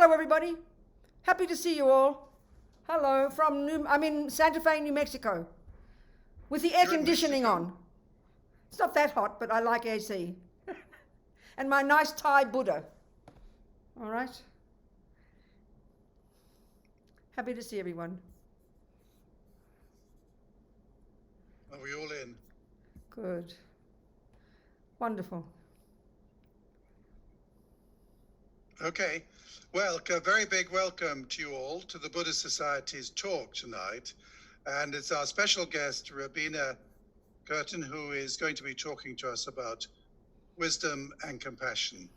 Hello, everybody. Happy to see you all. Hello, I'm in Santa Fe, New Mexico, with the air conditioning on. It's not that hot, but I like AC. And my nice Thai Buddha. All right. Happy to see everyone. Are we all in? Good. Wonderful. Okay. Well, a very big welcome to you all to the Buddhist Society's talk tonight. And it's our special guest, Rabina Courtin, who is going to be talking to us about wisdom and compassion.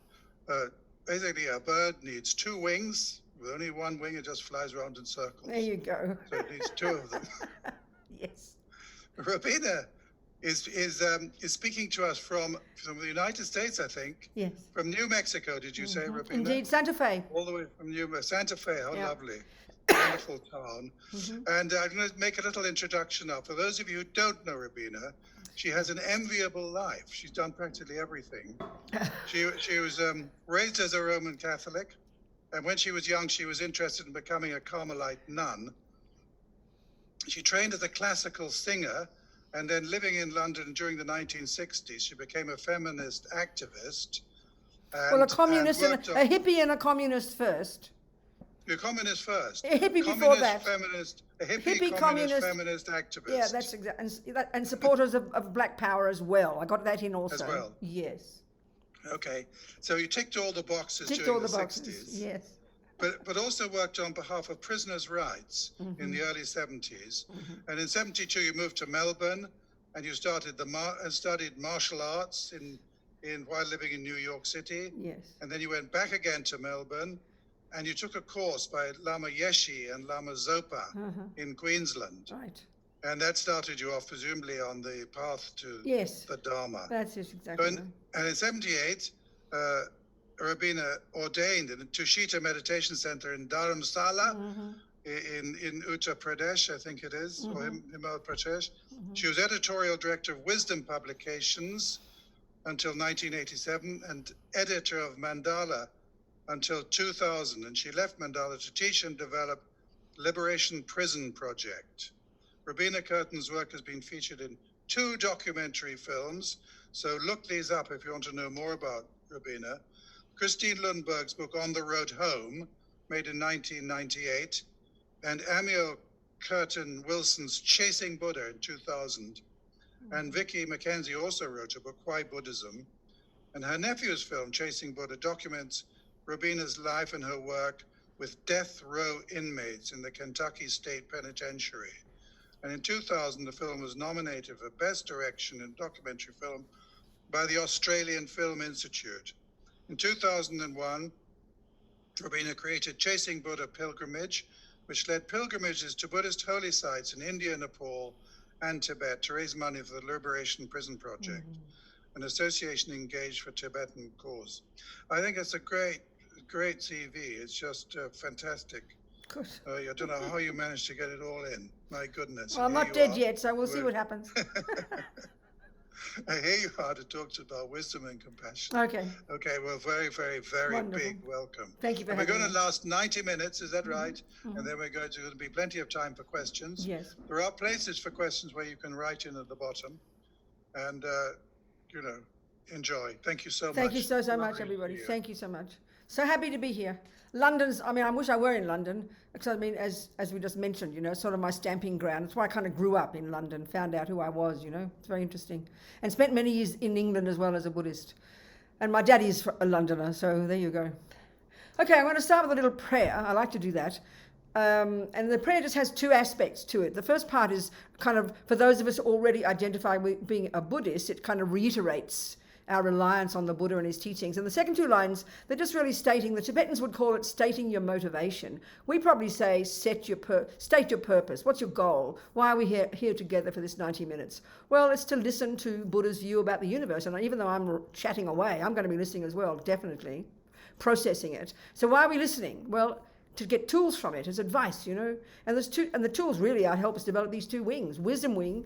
Basically, a bird needs two wings. With only one wing, it just flies around in circles. There you go. So it needs two of them. Yes. Rabina is speaking to us from the United States, I think. Yes. From New Mexico, did you say, Rabina? Indeed, Santa Fe. All the way from Santa Fe. How Yeah. lovely. Wonderful town. And I'm going to make a little introduction now. For those of you who don't know Rabina, she has an enviable life. She's done practically everything. She was raised as a Roman Catholic. And when she was young, she was interested in becoming a Carmelite nun. She trained as a classical singer, and then living in London during the 1960s, she became a feminist activist. Well, a communist, a hippie and a communist first. A communist first. A hippie before communist, that. Feminist, a Hippie, communist, feminist activist. Yeah, that's exactly. And supporters of Black Power as well. I got that in also. As well. Yes. Okay, so you ticked all the boxes Ticked during all the the boxes. 60s. Yes. But also worked on behalf of prisoners' rights in the early 70s. And in 72, you moved to Melbourne, and you started studied martial arts while living in New York City. Yes. And then you went back again to Melbourne, and you took a course by Lama Yeshe and Lama Zopa in Queensland. Right. And that started you off presumably on the path to the Dharma. That's it, exactly. So and in 78, Rabina ordained in the Tushita Meditation Center in Dharamsala in Uttar Pradesh, I think it is, or Himachal Pradesh. She was editorial director of Wisdom Publications until 1987 and editor of Mandala until 2000. And she left Mandala to teach and develop Liberation Prison Project. Rabina Courtin's work has been featured in 2 documentary films, so look these up if you want to know more about Rabina. Christine Lundberg's book On the Road Home, made in 1998, and Amiel Curtin Wilson's Chasing Buddha in 2000. And Vicky McKenzie also wrote a book, Why Buddhism? And her nephew's film, Chasing Buddha, documents Rabina's life and her work with death row inmates in the Kentucky State Penitentiary. And in 2000, the film was nominated for Best Direction in Documentary Film by the Australian Film Institute. In 2001, Rabina created Chasing Buddha Pilgrimage, which led pilgrimages to Buddhist holy sites in India, Nepal, and Tibet to raise money for the Liberation Prison Project, an association engaged for Tibetan cause. I think it's a great CV. It's just fantastic. Good. I don't know how you managed to get it all in. My goodness. Well, I'm not dead yet, so we'll see what happens. Here you are to talk about wisdom and compassion. Okay. Okay, well, very, very, very Wonderful. big welcome. Thank you for We're having going me. to last 90 minutes, is that right? And then we're going to be plenty of time for questions. Yes. There are places for questions where you can write in at the bottom. And, enjoy. Thank you so much. Thank you so Lovely much, to everybody. see you. Thank you so much. So happy to be here. I wish I were in London, because as we just mentioned, sort of my stamping ground. That's why I kind of grew up in London, found out who I was, It's very interesting. And spent many years in England as well as a Buddhist. And my daddy's a Londoner, so there you go. Okay, I'm going to start with a little prayer. I like to do that. And the prayer just has 2 aspects to it. The first part is kind of, for those of us already identify with being a Buddhist, it kind of reiterates our reliance on the Buddha and his teachings. And the second 2 lines, they're just really stating, the Tibetans would call it stating your motivation. We probably say state your purpose. What's your goal? Why are we here together for this 90 minutes? Well, it's to listen to Buddha's view about the universe. And even though I'm chatting away, I'm going to be listening as well, definitely, processing it. So why are we listening? Well, to get tools from it as advice, And the tools really are help us develop these 2 wings. Wisdom wing,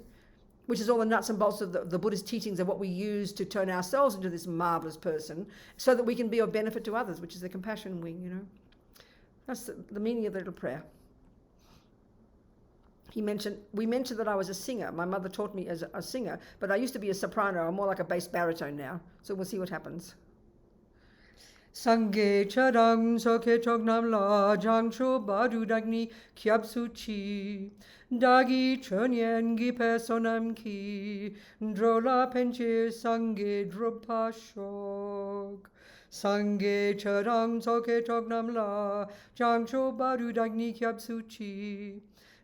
which is all the nuts and bolts of the Buddhist teachings of what we use to turn ourselves into this marvelous person so that we can be of benefit to others, which is the compassion wing, That's the meaning of the little prayer. We mentioned that I was a singer. My mother taught me as a singer, but I used to be a soprano. I'm more like a bass baritone now. So we'll see what happens. Sangye charang soke chognam la jangcho badu dagni kyabsu chi dagi chönyen gi personam ki drola penche sangye dropa shog sangye charang soke chognam la jangcho badu dagni kyabsu chi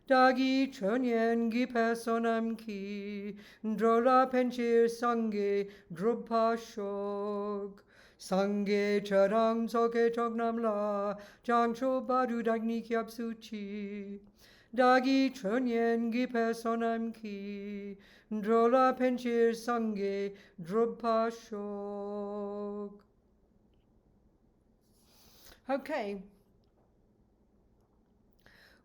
dagi chönyen gi personam ki drola penche sangye dropa shog Sangye charang soke chognam la jangcho badu dagni kyabsu chi dagi chönyen gi personam ki drola penchir sangye druppa shok. Okay.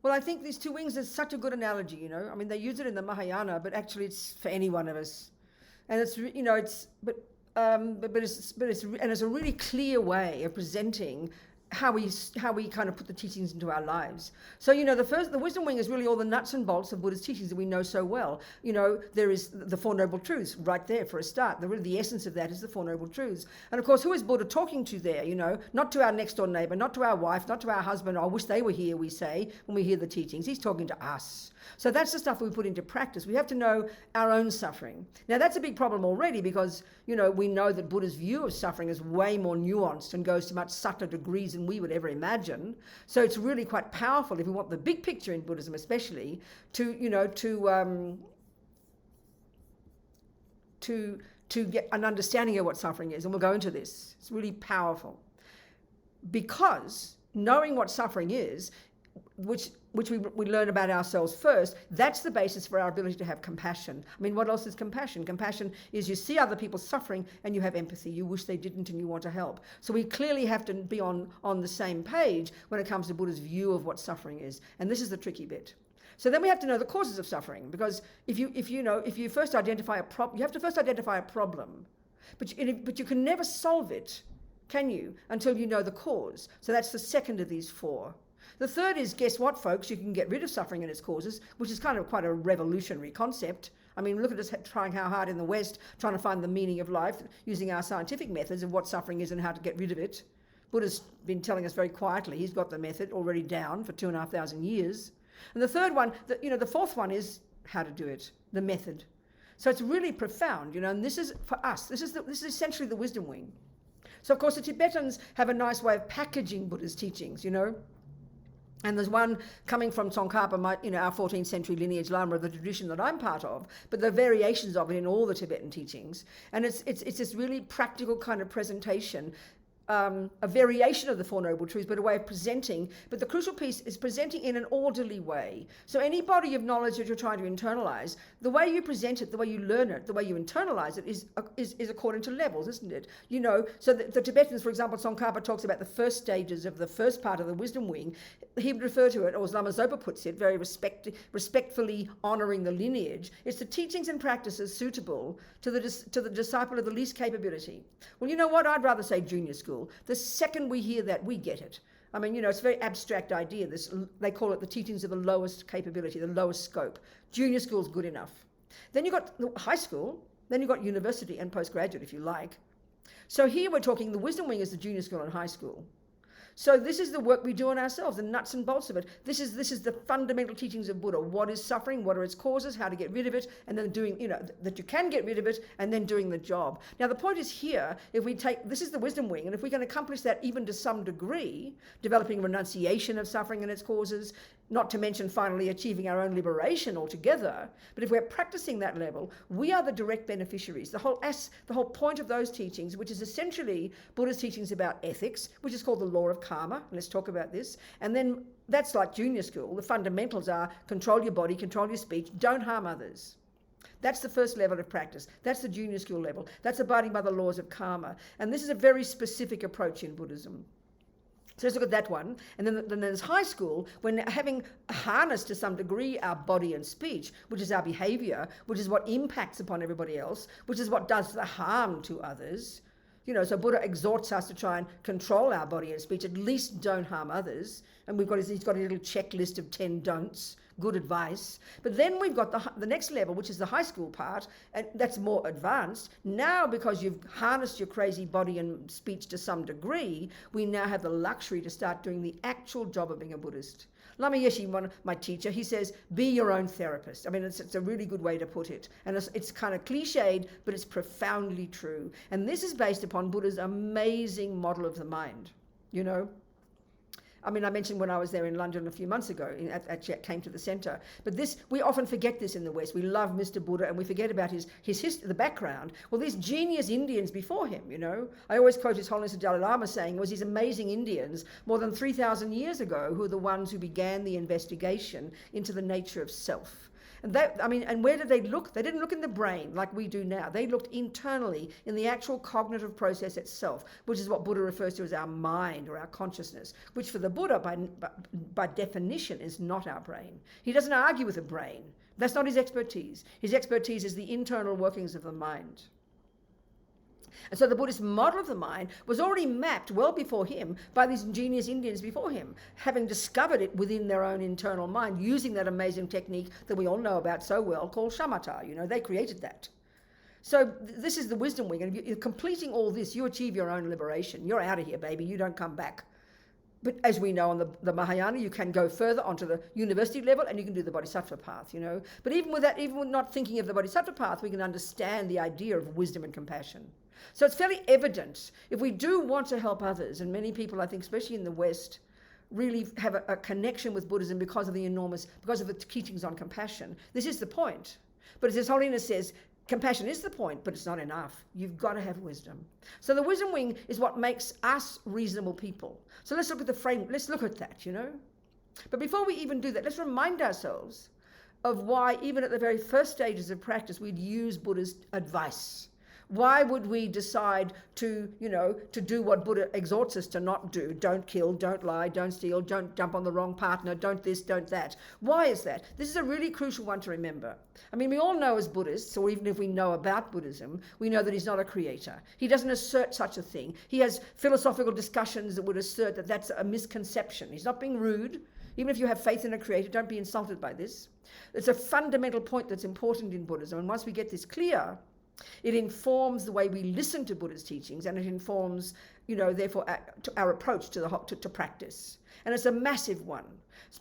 Well, I think these two wings is such a good analogy, you know. I mean, they use it in the Mahayana, but actually it's for any one of us. And it's, you know, it's a really clear way of presenting how we kind of put the teachings into our lives. So, you know, the wisdom wing is really all the nuts and bolts of Buddha's teachings that we know so well. You know, there is the Four Noble Truths right there for a start. The essence of that is the Four Noble Truths. And of course, who is Buddha talking to there? You know, not to our next door neighbor, not to our wife, not to our husband. I wish they were here, we say, when we hear the teachings. He's talking to us. So that's the stuff we put into practice. We have to know our own suffering. Now, that's a big problem already because, you know, we know that Buddha's view of suffering is way more nuanced and goes to much subtler degrees than we would ever imagine. So it's really quite powerful if we want the big picture in Buddhism, especially to, you know, to get an understanding of what suffering is. And we'll go into this. It's really powerful because knowing what suffering is, which we learn about ourselves first, that's the basis for our ability to have compassion. I mean, what else is compassion? Compassion is you see other people suffering and you have empathy. You wish they didn't and you want to help. So we clearly have to be on the same page when it comes to Buddha's view of what suffering is. And this is the tricky bit. So then we have to know the causes of suffering, because if you first identify a problem, you have to first identify a problem, but you can never solve it, can you, until you know the cause. So that's the second of these four. The third is, guess what, folks? You can get rid of suffering and its causes, which is kind of quite a revolutionary concept. I mean, look at us trying how hard in the West, trying to find the meaning of life, using our scientific methods of what suffering is and how to get rid of it. Buddha's been telling us very quietly, he's got the method already down for 2,500 years. And the third one, the fourth one is how to do it, the method. So it's really profound, you know, and this is, for us, this is essentially the wisdom wing. So, of course, the Tibetans have a nice way of packaging Buddha's teachings, you know. And there's one coming from Tsongkhapa, our 14th century lineage Lama of the tradition that I'm part of, but the variations of it in all the Tibetan teachings. And it's this really practical kind of presentation, a variation of the Four Noble Truths, but a way of presenting. But the crucial piece is presenting in an orderly way. So any body of knowledge that you're trying to internalize, the way you present it, the way you learn it, the way you internalize it is according to levels, isn't it? You know, so the Tibetans, for example, Tsongkhapa talks about the first stages of the first part of the wisdom wing. He would refer to it, or as Lama Zopa puts it, very respectfully honouring the lineage. It's the teachings and practices suitable to the disciple of the least capability. Well, you know what? I'd rather say junior school. The second we hear that, we get it. I mean, you know, it's a very abstract idea. They call it the teachings of the lowest capability, the lowest scope. Junior school's good enough. Then you've got high school, then you've got university and postgraduate, if you like. So here we're talking the wisdom wing is the junior school and high school. So this is the work we do on ourselves, the nuts and bolts of it. This is the fundamental teachings of Buddha. What is suffering? What are its causes? How to get rid of it? And then doing, you know, that you can get rid of it and then doing the job. Now the point is here, this is the wisdom wing, and if we can accomplish that even to some degree, developing renunciation of suffering and its causes, not to mention finally achieving our own liberation altogether, but if we're practicing that level, we are the direct beneficiaries. The whole point of those teachings, which is essentially Buddha's teachings about ethics, which is called the law of karma, and let's talk about this, and then that's like junior school. The fundamentals are control your body, control your speech, don't harm others. That's the first level of practice. That's the junior school level. That's abiding by the laws of karma. And this is a very specific approach in Buddhism. So let's look at that one. And then there's high school, when having harnessed to some degree our body and speech, which is our behavior, which is what impacts upon everybody else, which is what does the harm to others. So Buddha exhorts us to try and control our body and speech, at least don't harm others. And he's got a little checklist of 10 don'ts, good advice. But then we've got the next level, which is the high school part, and that's more advanced. Now, because you've harnessed your crazy body and speech to some degree, we now have the luxury to start doing the actual job of being a Buddhist. Lama Yeshe, my teacher, he says, be your own therapist. I mean, it's a really good way to put it. And it's kind of cliched, but it's profoundly true. And this is based upon Buddha's amazing model of the mind, I mean, I mentioned when I was there in London a few months ago, came to the centre. But we often forget this in the West. We love Mr. Buddha and we forget about his history, the background. Well, these genius Indians before him, I always quote His Holiness the Dalai Lama saying, was these amazing Indians more than 3,000 years ago who are the ones who began the investigation into the nature of self. And where did they look? They didn't look in the brain like we do now. They looked internally in the actual cognitive process itself, which is what Buddha refers to as our mind or our consciousness, which for the Buddha, by definition, is not our brain. He doesn't argue with the brain. That's not his expertise. His expertise is the internal workings of the mind. And so the Buddhist model of the mind was already mapped well before him by these ingenious Indians before him, having discovered it within their own internal mind, using that amazing technique that we all know about so well called shamatha. They created that. So this is the wisdom wing, and if you're completing all this, you achieve your own liberation. You're out of here, baby. You don't come back. But as we know on the Mahayana, you can go further onto the university level and you can do the Bodhisattva path, But even with that, even with not thinking of the Bodhisattva path, we can understand the idea of wisdom and compassion. So it's fairly evident if we do want to help others, and many people, I think, especially in the West, really have a connection with Buddhism because of the teachings on compassion. This is the point. But as His Holiness says, compassion is the point, but it's not enough. You've got to have wisdom. So the wisdom wing is what makes us reasonable people. So let's look at the frame. Let's look at that, But before we even do that, let's remind ourselves of why, even at the very first stages of practice, we'd use Buddha's advice. Why would we decide to do what Buddha exhorts us to not do? Don't kill, don't lie, don't steal, don't jump on the wrong partner, don't this, don't that. Why is that? This is a really crucial one to remember. I mean, we all know as Buddhists, or even if we know about Buddhism, we know that he's not a creator. He doesn't assert such a thing. He has philosophical discussions that would assert that that's a misconception. He's not being rude. Even if you have faith in a creator, don't be insulted by this. It's a fundamental point that's important in Buddhism. And once we get this clear, it informs the way we listen to Buddha's teachings, and it informs, therefore, our approach to practice. And it's a massive one.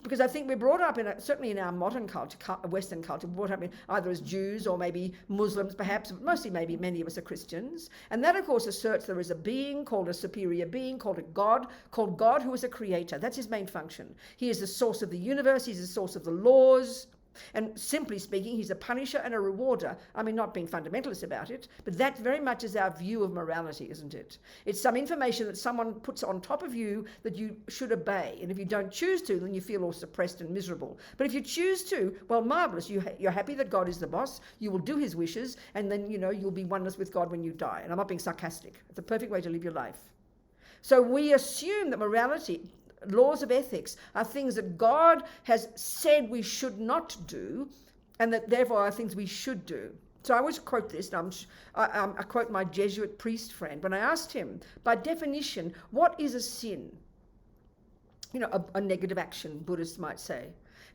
Because I think we're brought up, certainly in our modern culture, Western culture, brought up in either as Jews or maybe Muslims, perhaps, but mostly maybe many of us are Christians. And that, of course, asserts there is a being called a superior being, called God who is a creator. That's his main function. He is the source of the universe. He's the source of the laws. And simply speaking, he's a punisher and a rewarder. I mean, not being fundamentalist about it, but that very much is our view of morality, isn't it? It's some information that someone puts on top of you that you should obey. And if you don't choose to, then you feel all suppressed and miserable. But if you choose to, well, marvelous. You're happy that God is the boss. You will do his wishes, and then, you'll be oneness with God when you die. And I'm not being sarcastic. It's the perfect way to live your life. So we assume that morality, laws of ethics, are things that God has said we should not do, and that therefore are things we should do. So I always quote this, and I quote my Jesuit priest friend when I asked him, by definition, what is a sin? A negative action, Buddhists might say.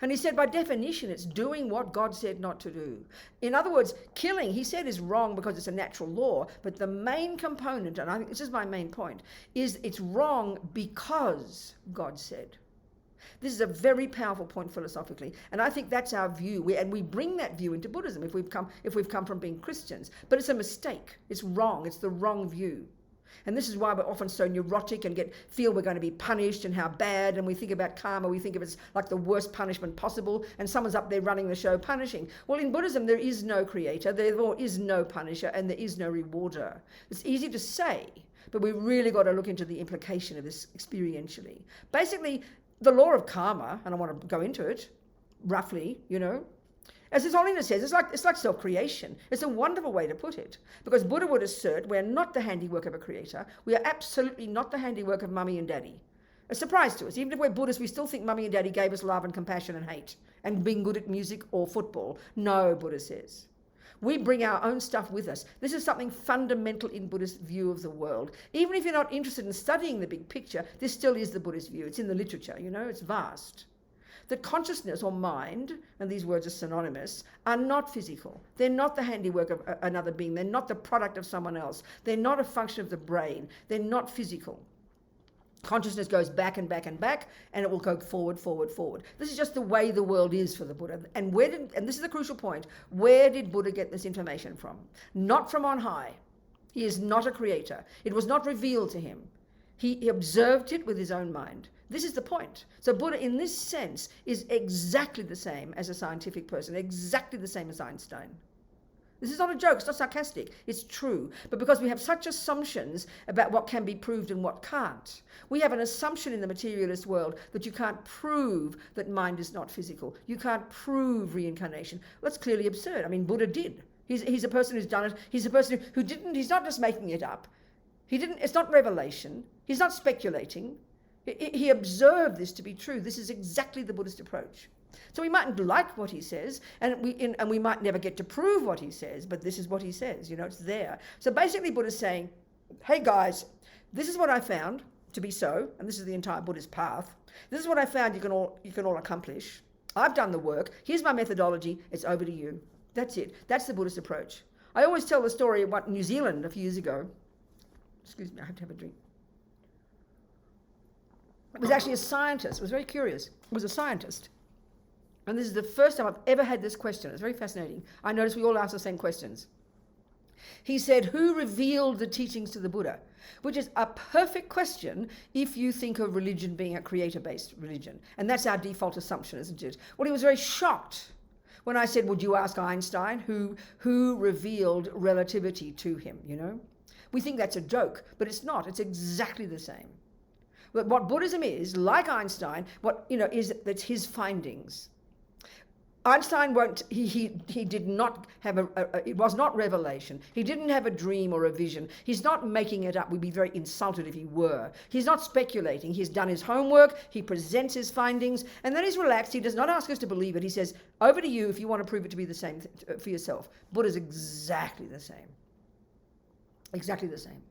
And he said, by definition, it's doing what God said not to do. In other words, killing, he said, is wrong because it's a natural law. But the main component, and I think this is my main point, is it's wrong because God said. This is a very powerful point philosophically. And I think that's our view. We bring that view into Buddhism if we've come from being Christians. But it's a mistake. It's wrong. It's the wrong view. And this is why we're often so neurotic and feel we're going to be punished and how bad, and we think about karma, we think of it as like the worst punishment possible, and someone's up there running the show punishing. Well, in Buddhism, there is no creator, there is no punisher, and there is no rewarder. It's easy to say, but we really got to look into the implication of this experientially. Basically, the law of karma, and I want to go into it roughly, as His Holiness says, it's like self-creation. It's a wonderful way to put it. Because Buddha would assert we're not the handiwork of a creator. We are absolutely not the handiwork of mummy and daddy. A surprise to us. Even if we're Buddhists, we still think mummy and daddy gave us love and compassion and hate and being good at music or football. No, Buddha says. We bring our own stuff with us. This is something fundamental in Buddhist view of the world. Even if you're not interested in studying the big picture, this still is the Buddhist view. It's in the literature, it's vast. That consciousness or mind, and these words are synonymous, are not physical. They're not the handiwork of another being. They're not the product of someone else. They're not a function of the brain. They're not physical. Consciousness goes back and back and back, and it will go forward, forward, forward. This is just the way the world is for the Buddha. And this is the crucial point, where did Buddha get this information from? Not from on high. He is not a creator. It was not revealed to him. He observed it with his own mind. This is the point. So Buddha, in this sense, is exactly the same as a scientific person, exactly the same as Einstein. This is not a joke, it's not sarcastic, it's true. But because we have such assumptions about what can be proved and what can't, we have an assumption in the materialist world that you can't prove that mind is not physical. You can't prove reincarnation. Well, that's clearly absurd. I mean, Buddha did. He's a person who's done it. He's a person who didn't, he's not just making it up. It's not revelation. He's not speculating. He observed this to be true. This is exactly the Buddhist approach. So we mightn't like what he says, and we might never get to prove what he says, but this is what he says, it's there. So basically Buddha's saying, hey guys, this is what I found to be so, and this is the entire Buddhist path. This is what I found you can all accomplish. I've done the work. Here's my methodology. It's over to you. That's it. That's the Buddhist approach. I always tell the story of New Zealand a few years ago. Excuse me, I have to have a drink. It was actually a scientist. It was very curious. It was a scientist. And this is the first time I've ever had this question. It's very fascinating. I noticed we all ask the same questions. He said, who revealed the teachings to the Buddha? Which is a perfect question if you think of religion being a creator-based religion. And that's our default assumption, isn't it? Well, he was very shocked when I said, would you ask Einstein who revealed relativity to him, We think that's a joke, but it's not. It's exactly the same. But what Buddhism is, like Einstein, is that's his findings. Einstein he did not have it was not revelation. He didn't have a dream or a vision. He's not making it up. We'd be very insulted if he were. He's not speculating. He's done his homework. He presents his findings, and then he's relaxed. He does not ask us to believe it. He says, over to you if you want to prove it to be the same for yourself. Buddha's exactly the same. Exactly the same.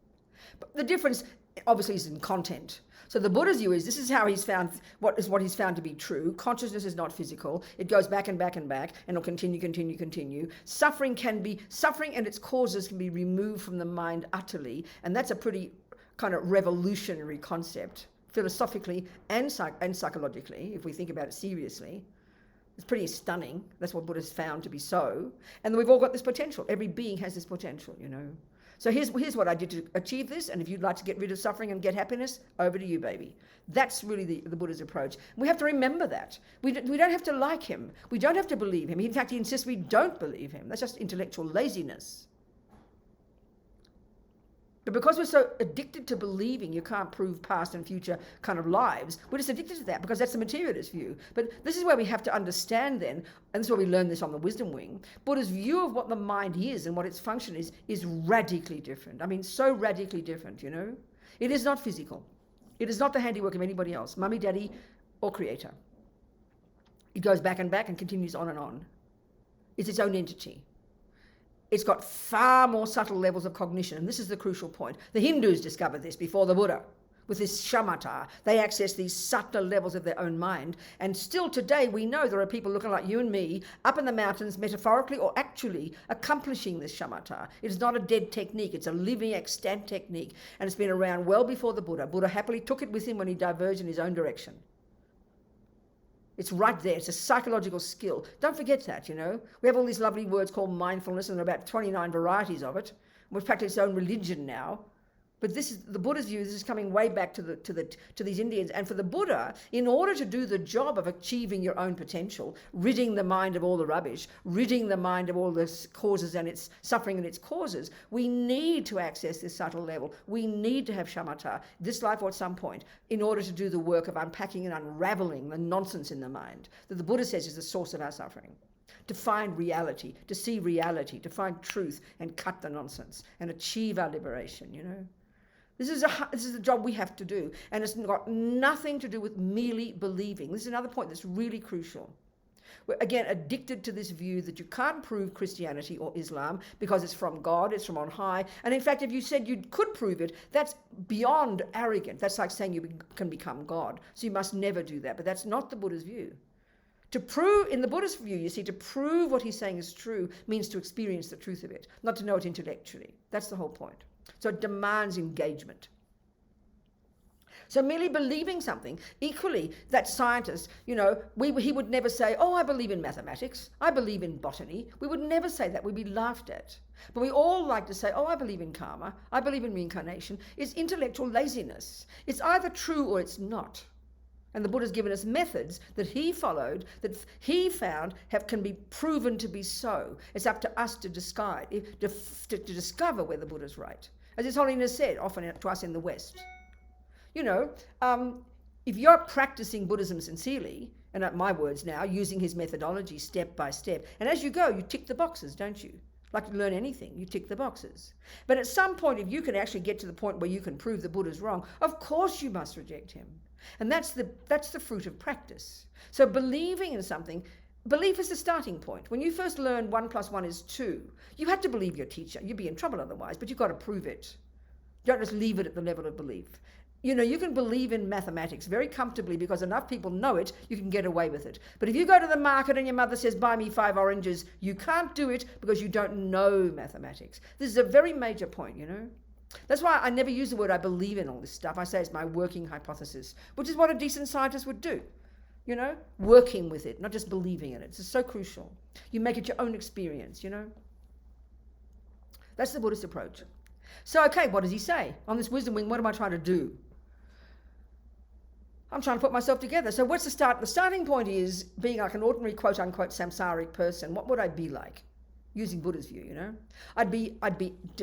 But the difference, obviously, is in content. So the Buddha's view is this is how he's found what he's found to be true. Consciousness is not physical. It goes back and back and back, and it'll continue. Suffering and its causes can be removed from the mind utterly, and that's a pretty kind of revolutionary concept, philosophically and psychologically, if we think about it seriously. It's pretty stunning. That's what Buddha's found to be so. And we've all got this potential. Every being has this potential, So here's what I did to achieve this, and if you'd like to get rid of suffering and get happiness, over to you, baby. That's really the Buddha's approach. We have to remember that. We don't have to like him. We don't have to believe him. In fact, he insists we don't believe him. That's just intellectual laziness. But because we're so addicted to believing you can't prove past and future kind of lives, we're just addicted to that because that's the materialist view. But this is where we have to understand then, and this is where we learn this on the wisdom wing, Buddha's view of what the mind is and what its function is radically different. I mean, so radically different, It is not physical. It is not the handiwork of anybody else, mummy, daddy, or creator. It goes back and back and continues on and on. It's its own entity. It's got far more subtle levels of cognition, and this is the crucial point. The Hindus discovered this before the Buddha. With this shamatha, they access these subtler levels of their own mind, and still today we know there are people looking like you and me up in the mountains, metaphorically or actually, accomplishing this shamatha. It is not a dead technique, it's a living extant technique, and it's been around well before the Buddha. Buddha happily took it with him when he diverged in his own direction. It's right there. It's a psychological skill. Don't forget that, We have all these lovely words called mindfulness, and there are about 29 varieties of it. We've practiced its own religion now. But this is the Buddha's view. This is coming way back to these Indians. And for the Buddha, in order to do the job of achieving your own potential, ridding the mind of all the rubbish, ridding the mind of all the causes and its suffering and its causes, we need to access this subtle level. We need to have shamatha, this life or at some point, in order to do the work of unpacking and unraveling the nonsense in the mind that the Buddha says is the source of our suffering. To find reality, to see reality, to find truth and cut the nonsense and achieve our liberation, This is a job we have to do, and it's got nothing to do with merely believing. This is another point that's really crucial. We're, again, addicted to this view that you can't prove Christianity or Islam because it's from God, it's from on high. And in fact, if you said you could prove it, that's beyond arrogant. That's like saying you can become God. So you must never do that. But that's not the Buddha's view. To prove, in the Buddhist view, you see, to prove what he's saying is true means to experience the truth of it, not to know it intellectually. That's the whole point. So it demands engagement. So merely believing something, equally, that scientist, he would never say, oh, I believe in mathematics, I believe in botany. We would never say that. We'd be laughed at. But we all like to say, oh, I believe in karma, I believe in reincarnation. It's intellectual laziness. It's either true or it's not. And the Buddha's given us methods that he followed, that he found can be proven to be so. It's up to us to discover whether the Buddha's right. As His Holiness said, often to us in the West. If you're practicing Buddhism sincerely, and at my words now, using his methodology step by step, and as you go, you tick the boxes, don't you? Like you learn anything, you tick the boxes. But at some point, if you can actually get to the point where you can prove the Buddha's wrong, of course you must reject him. And that's the fruit of practice. So believing in something, belief is the starting point. When you first learn 1 + 1 is 2, you had to believe your teacher. You'd be in trouble otherwise, but you've got to prove it. You don't just leave it at the level of belief. You can believe in mathematics very comfortably because enough people know it, you can get away with it. But if you go to the market and your mother says, buy me 5 oranges, you can't do it because you don't know mathematics. This is a very major point, That's why I never use the word I believe in all this stuff. I say it's my working hypothesis, which is what a decent scientist would do. Working with it, not just believing in it. It's so crucial. You make it your own experience, That's the Buddhist approach. So, okay, what does he say? On this wisdom wing, what am I trying to do? I'm trying to put myself together. So what's the start? The starting point is being like an ordinary quote-unquote samsaric person. What would I be like? Using Buddha's view, I'd be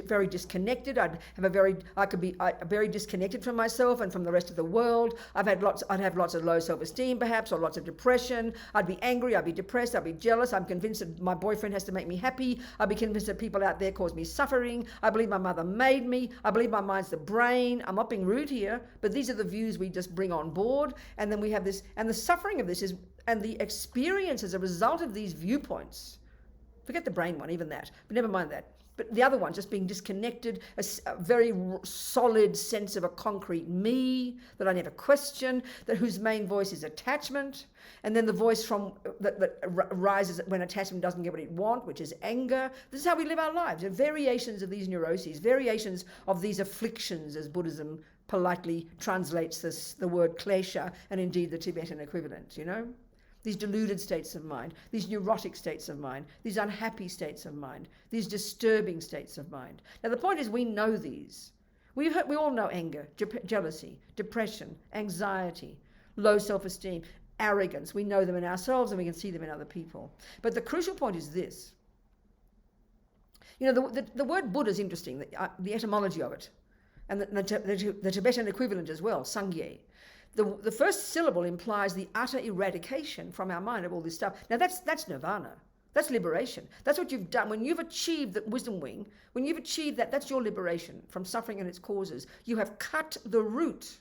very disconnected. I could be very disconnected from myself and from the rest of the world. I'd have lots of low self-esteem, perhaps, or lots of depression. I'd be angry. I'd be depressed. I'd be jealous. I'm convinced that my boyfriend has to make me happy. I'd be convinced that people out there cause me suffering. I believe my mother made me. I believe my mind's the brain. I'm not being rude here, but these are the views we just bring on board. And then we have this, and the suffering of this is, and the experience as a result of these viewpoints. Forget the brain one, even that, but never mind that. But the other one, just being disconnected, a very solid sense of a concrete me that I never question, whose main voice is attachment, and then the voice that rises when attachment doesn't get what it wants, which is anger. This is how we live our lives. There are variations of these neuroses, variations of these afflictions, as Buddhism politely translates the word klesha, and indeed the Tibetan equivalent, These deluded states of mind, these neurotic states of mind, these unhappy states of mind, these disturbing states of mind. Now the point is we know these. We all know anger, jealousy, depression, anxiety, low self-esteem, arrogance. We know them in ourselves and we can see them in other people. But the crucial point is this. The word Buddha is interesting, the etymology of it, and the Tibetan equivalent as well, sangye. The first syllable implies the utter eradication from our mind of all this stuff. Now that's nirvana. That's liberation. That's what you've done. When you've achieved the wisdom wing, when you've achieved that, that's your liberation from suffering and its causes. You have cut the root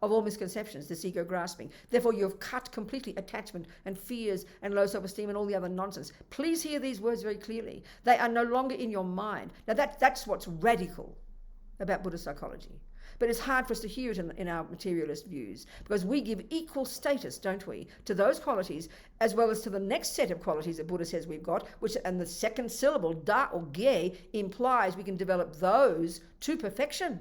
of all misconceptions, this ego grasping. Therefore, you have cut completely attachment and fears and low self-esteem and all the other nonsense. Please hear these words very clearly. They are no longer in your mind. Now that's what's radical about Buddhist psychology. But it's hard for us to hear it in our materialist views because we give equal status, don't we, to those qualities as well as to the next set of qualities that Buddha says we've got, and the second syllable, da or ge, implies we can develop those to perfection.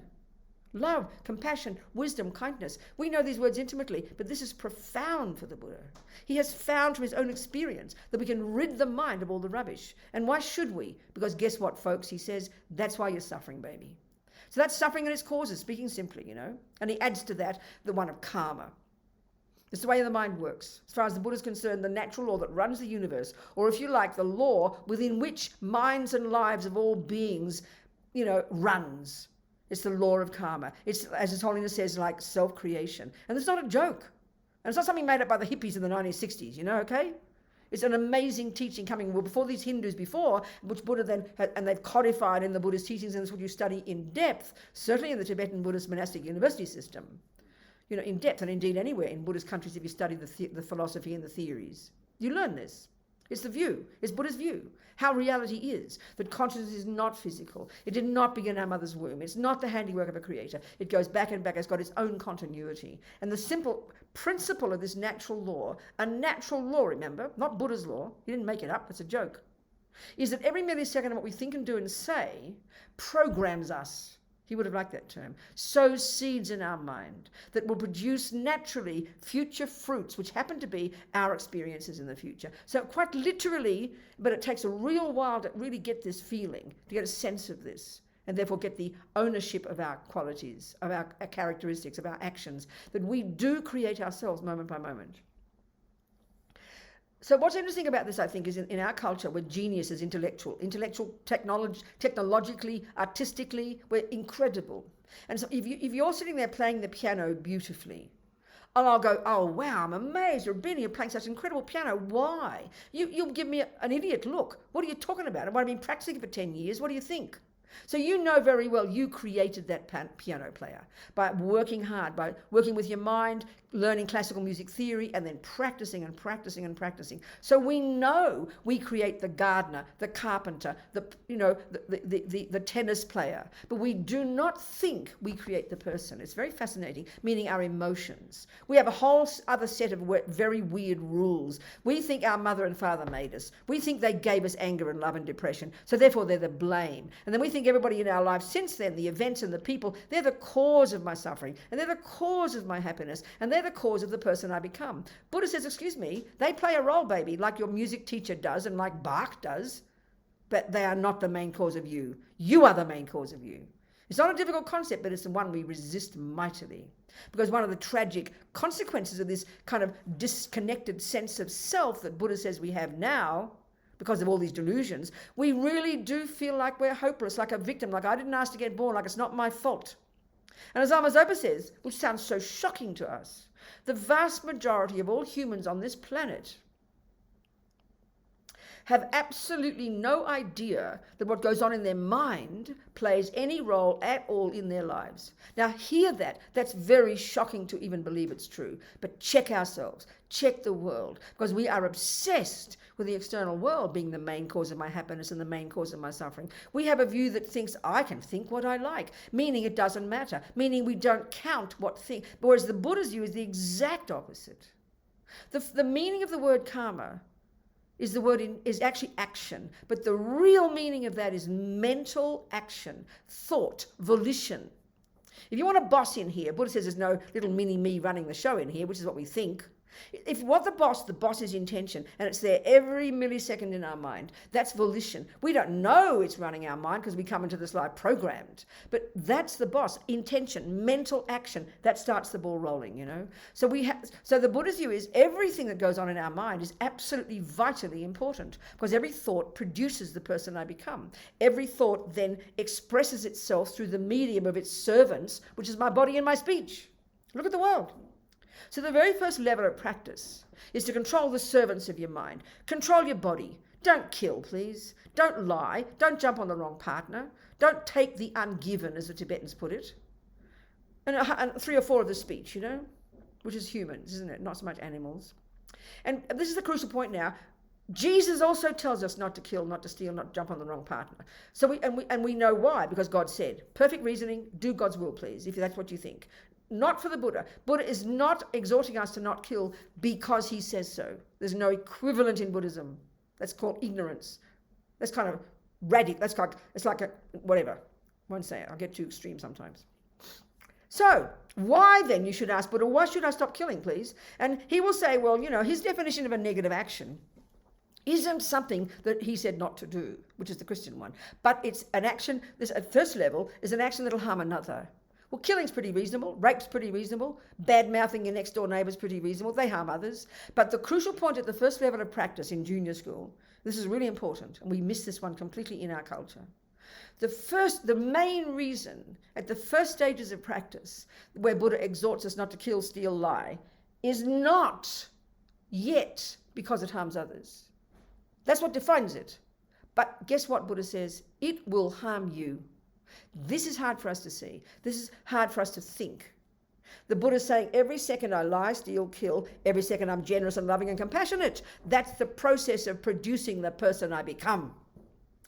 Love, compassion, wisdom, kindness. We know these words intimately, but this is profound for the Buddha. He has found from his own experience that we can rid the mind of all the rubbish. And why should we? Because guess what, folks? He says, that's why you're suffering, baby. So that's suffering and its causes, speaking simply, And he adds to that the one of karma. It's the way the mind works. As far as the Buddha is concerned, the natural law that runs the universe, or if you like, the law within which minds and lives of all beings, runs. It's the law of karma. It's, as His Holiness says, like self-creation. And it's not a joke. And it's not something made up by the hippies in the 1960s, okay? It's an amazing teaching coming before these Hindus which Buddha then had, and they've codified in the Buddhist teachings, and that's what you study in depth, certainly in the Tibetan Buddhist monastic university system, in depth, and indeed anywhere in Buddhist countries if you study the philosophy and the theories. You learn this. It's the view. It's Buddha's view. How reality is, that consciousness is not physical. It did not begin in our mother's womb. It's not the handiwork of a creator. It goes back and back. It's got its own continuity. And the simple principle of this natural law, a natural law, remember, not Buddha's law, he didn't make it up, it's a joke, is that every millisecond of what we think and do and say programs us. He would have liked that term. Sows seeds in our mind that will produce naturally future fruits, which happen to be our experiences in the future. So quite literally, but it takes a real while to really get this feeling, to get a sense of this, and therefore get the ownership of our qualities, of our characteristics, of our actions, that we do create ourselves moment by moment. So what's interesting about this, I think, is in our culture, we're geniuses, intellectual, technologically, artistically, we're incredible. And so if you're sitting there playing the piano beautifully, and I'll go, oh, wow, I'm amazed, Rabina, you're playing such incredible piano. Why? You'll give me an idiot look. What are you talking about? I've been practicing for 10 years. What do you think? So you know very well you created that piano player by working hard, by working with your mind, learning classical music theory, and then practicing and practicing and practicing. So we know we create the gardener, the carpenter, the tennis player, but we do not think we create the person. It's very fascinating, meaning our emotions. We have a whole other set of very weird rules. We think our mother and father made us. We think they gave us anger and love and depression, so therefore they're the blame. And then we think everybody in our lives since then, the events and the people, they're the cause of my suffering, and they're the cause of my happiness, and they're the cause of the person I become. Buddha says, excuse me, they play a role, baby, like your music teacher does and like Bach does, but they are not the main cause of you. You are the main cause of you. It's not a difficult concept, but it's the one we resist mightily. Because one of the tragic consequences of this kind of disconnected sense of self that Buddha says we have now, because of all these delusions, we really do feel like we're hopeless, like a victim, like I didn't ask to get born, like it's not my fault. And as Zopa says, which sounds so shocking to us, the vast majority of all humans on this planet have absolutely no idea that what goes on in their mind plays any role at all in their lives. Now hear that. That's very shocking to even believe it's true. But check ourselves, check the world, because we are obsessed with the external world being the main cause of my happiness and the main cause of my suffering. We have a view that thinks I can think what I like, meaning it doesn't matter, meaning we don't count what thing. Whereas the Buddha's view is the exact opposite. The meaning of the word karma is actually action, but the real meaning of that is mental action, thought, volition. If you want a boss in here, Buddha says there's no little mini me running the show in here, which is what we think. If you want the boss is intention, and it's there every millisecond in our mind. That's volition. We don't know it's running our mind because we come into this life programmed, but that's the boss, intention, mental action. That starts the ball rolling, you know. So the Buddha's view is everything that goes on in our mind is absolutely vitally important, because every thought produces the person I become. Every thought then expresses itself through the medium of its servants, which is my body and my speech. Look at the world. So the very first level of practice is to control the servants of your mind. Control your body. Don't kill, please. Don't lie. Don't jump on the wrong partner. Don't take the ungiven, as the Tibetans put it. And 3 or 4 of the speech, you know, which is humans, isn't it? Not so much animals. And this is the crucial point now. Jesus also tells us not to kill, not to steal, not to jump on the wrong partner. So we know why, because God said, perfect reasoning, do God's will, please, if that's what you think. Not for the Buddha. Buddha is not exhorting us to not kill because he says so. There's no equivalent in Buddhism. That's called ignorance. That's kind of radical. It's like a whatever. Won't say it. I'll get too extreme sometimes. So why then, you should ask Buddha, why should I stop killing, please? And he will say, well, you know, his definition of a negative action isn't something that he said not to do, which is the Christian one, but it's an action. This at first level is an action that'll harm another. Well, killing's pretty reasonable, rape's pretty reasonable, bad-mouthing your next-door neighbour's pretty reasonable, they harm others. But the crucial point at the first level of practice in junior school, this is really important, and we miss this one completely in our culture. The main reason at the first stages of practice where Buddha exhorts us not to kill, steal, lie, is not yet because it harms others. That's what defines it. But guess what Buddha says? It will harm you. This is hard for us to see. This is hard for us to think. The Buddha's saying, every second I lie, steal, kill, every second I'm generous and loving and compassionate. That's the process of producing the person I become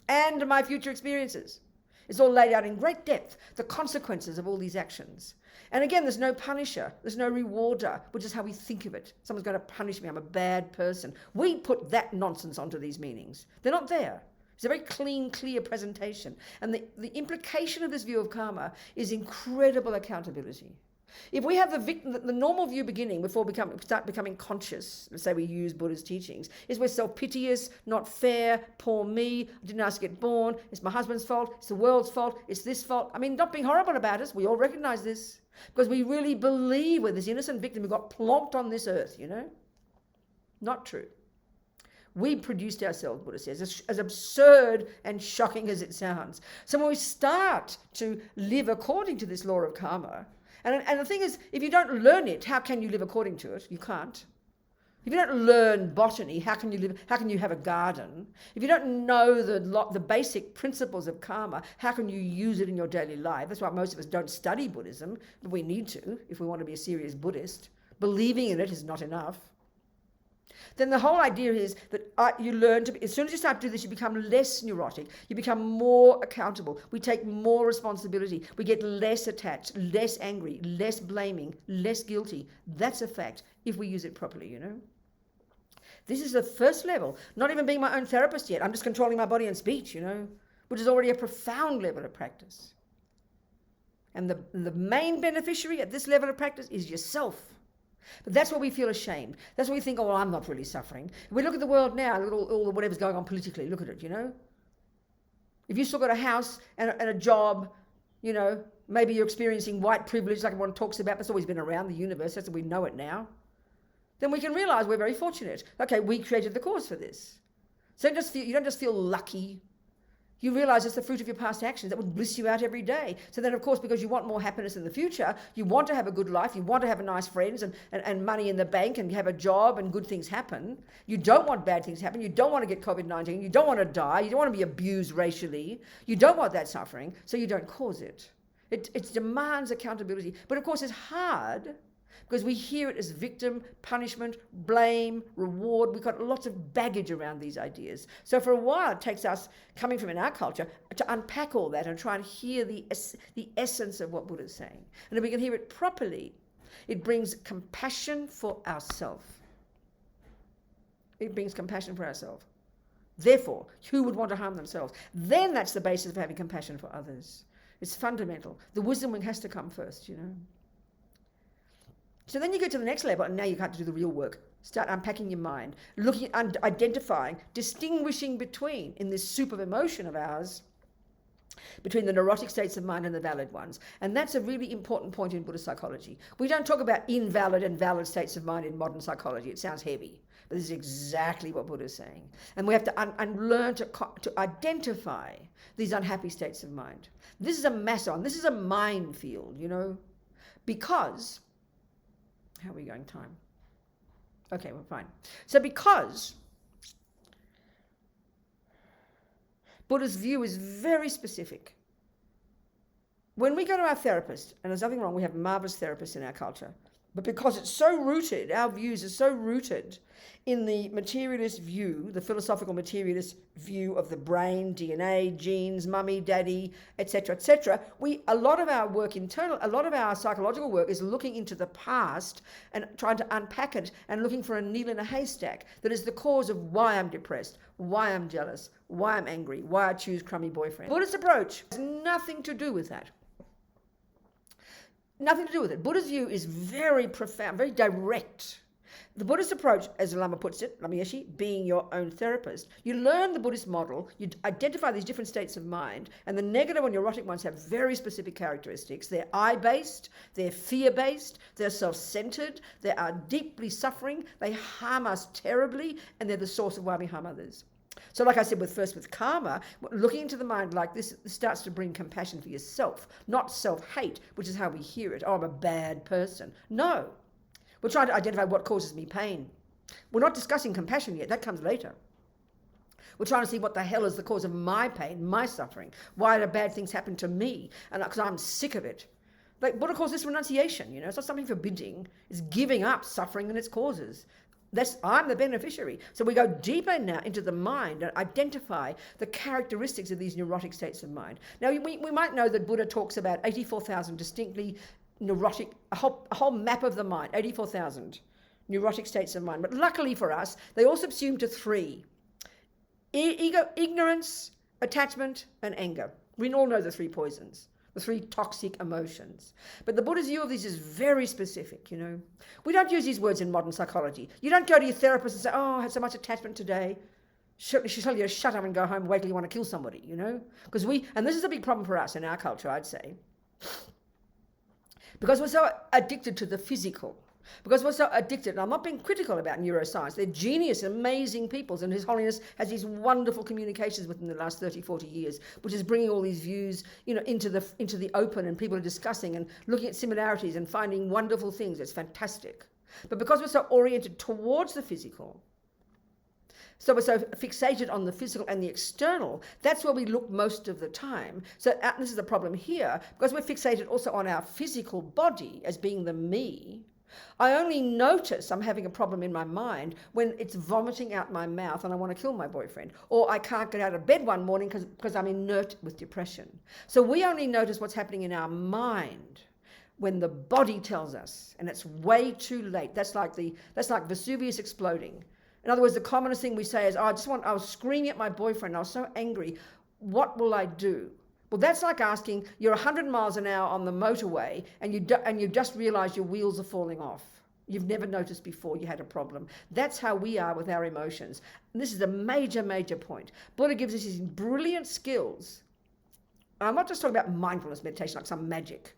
and my future experiences. It's all laid out in great depth, the consequences of all these actions. And again, there's no punisher, there's no rewarder, which is how we think of it. Someone's going to punish me, I'm a bad person. We put that nonsense onto these meanings. They're not there. It's a very clean, clear presentation. And the implication of this view of karma is incredible accountability. If we have the normal view beginning before we start becoming conscious, let's say we use Buddha's teachings, is we're self-piteous, not fair, poor me, I didn't ask to get born, it's my husband's fault, it's the world's fault, it's this fault. I mean, not being horrible about us, we all recognize this, because we really believe we're this innocent victim who got plonked on this earth, you know? Not true. We produced ourselves, Buddha says, as absurd and shocking as it sounds. So when we start to live according to this law of karma, and the thing is, if you don't learn it, how can you live according to it? You can't. If you don't learn botany, how can you have a garden? If you don't know the basic principles of karma, how can you use it in your daily life? That's why most of us don't study Buddhism, but we need to if we want to be a serious Buddhist. Believing in it is not enough. Then the whole idea is that you learn to be, as soon as you start to do this, you become less neurotic, you become more accountable, we take more responsibility, we get less attached, less angry, less blaming, less guilty. That's a fact if we use it properly, you know. This is the first level, not even being my own therapist yet. I'm just controlling my body and speech, you know, which is already a profound level of practice. And the main beneficiary at this level of practice is yourself. But that's where we feel ashamed. That's where we think, oh, well, I'm not really suffering. We look at the world now, look at all the whatever's going on politically, look at it, you know. If you've still got a house and a job, you know, maybe you're experiencing white privilege like everyone talks about, that's always been around the universe, that's we know it now, then we can realize we're very fortunate. Okay, we created the cause for this. So you don't just feel lucky. You realize it's the fruit of your past actions that would bliss you out every day. So then, of course, because you want more happiness in the future, you want to have a good life, you want to have nice friends and money in the bank and have a job and good things happen. You don't want bad things to happen. You don't want to get COVID-19. You don't want to die. You don't want to be abused racially. You don't want that suffering, so you don't cause it. It demands accountability. But, of course, it's hard because we hear it as victim, punishment, blame, reward. We've got lots of baggage around these ideas. So for a while, it takes us, coming from in our culture, to unpack all that and try and hear the essence of what Buddha's saying. And if we can hear it properly, it brings compassion for ourselves. It brings compassion for ourselves. Therefore, who would want to harm themselves? Then that's the basis of having compassion for others. It's fundamental. The wisdom wing has to come first, you know. So then you go to the next level, and now you have to do the real work. Start unpacking your mind, looking and identifying, distinguishing between, in this soup of emotion of ours, between the neurotic states of mind and the valid ones. And that's a really important point in Buddhist psychology. We don't talk about invalid and valid states of mind in modern psychology. It sounds heavy, but this is exactly what Buddha is saying. And we have to learn to identify these unhappy states of mind. This is a mass-on. This is a minefield, you know, because... How are we going time? Okay, we're fine. So because Buddha's view is very specific, when we go to our therapist, and there's nothing wrong, we have marvelous therapists in our culture, but because it's so rooted, our views are so rooted in the materialist view, the philosophical materialist view of the brain, DNA, genes, mummy, daddy, etc., etc., a lot of our work internal, a lot of our psychological work is looking into the past and trying to unpack it and looking for a needle in a haystack that is the cause of why I'm depressed, why I'm jealous, why I'm angry, why I choose crummy boyfriend. Buddhist approach has nothing to do with that. Nothing to do with it. Buddha's view is very profound, very direct. The Buddhist approach, as the Lama puts it, Lama Yeshe, being your own therapist, you learn the Buddhist model, you identify these different states of mind, and the negative and neurotic ones have very specific characteristics. They're I-based, they're fear-based, they're self-centered, they are deeply suffering, they harm us terribly, and they're the source of why we harm others. So like I said, with karma, looking into the mind like this starts to bring compassion for yourself, not self-hate, which is how we hear it. Oh, I'm a bad person. No. We're trying to identify what causes me pain. We're not discussing compassion yet. That comes later. We're trying to see what the hell is the cause of my pain, my suffering. Why do bad things happen to me? And because I'm sick of it. Like Buddha calls this renunciation, you know. It's not something forbidding. It's giving up suffering and its causes. I'm the beneficiary. So we go deeper now into the mind and identify the characteristics of these neurotic states of mind. Now, we might know that Buddha talks about 84,000 distinctly neurotic, a whole map of the mind, 84,000 neurotic states of mind. But luckily for us, they all subsume to three: ignorance, attachment, and anger. We all know the three poisons, the three toxic emotions. But the Buddha's view of these is very specific, you know. We don't use these words in modern psychology. You don't go to your therapist and say, oh, I had so much attachment today. She'll tell you to shut up and go home, wait till you want to kill somebody, you know. And this is a big problem for us in our culture, I'd say. Because we're so addicted to the physical. Because we're so addicted, and I'm not being critical about neuroscience, they're genius, amazing peoples, and His Holiness has these wonderful communications within the last 30, 40 years, which is bringing all these views, you know, into the open, and people are discussing and looking at similarities and finding wonderful things. It's fantastic. But because we're so oriented towards the physical, so we're so fixated on the physical and the external, that's where we look most of the time. So this is the problem here, because we're fixated also on our physical body as being the me. I only notice I'm having a problem in my mind when it's vomiting out my mouth and I want to kill my boyfriend, or I can't get out of bed one morning because I'm inert with depression. So we only notice what's happening in our mind when the body tells us, and it's way too late. That's like Vesuvius exploding. In other words, the commonest thing we say is, I was screaming at my boyfriend, I was so angry, what will I do? Well, that's like asking, you're 100 miles an hour on the motorway and you just realize your wheels are falling off. You've never noticed before you had a problem. That's how we are with our emotions. And this is a major, major point. Buddha gives us these brilliant skills. I'm not just talking about mindfulness meditation like some magic.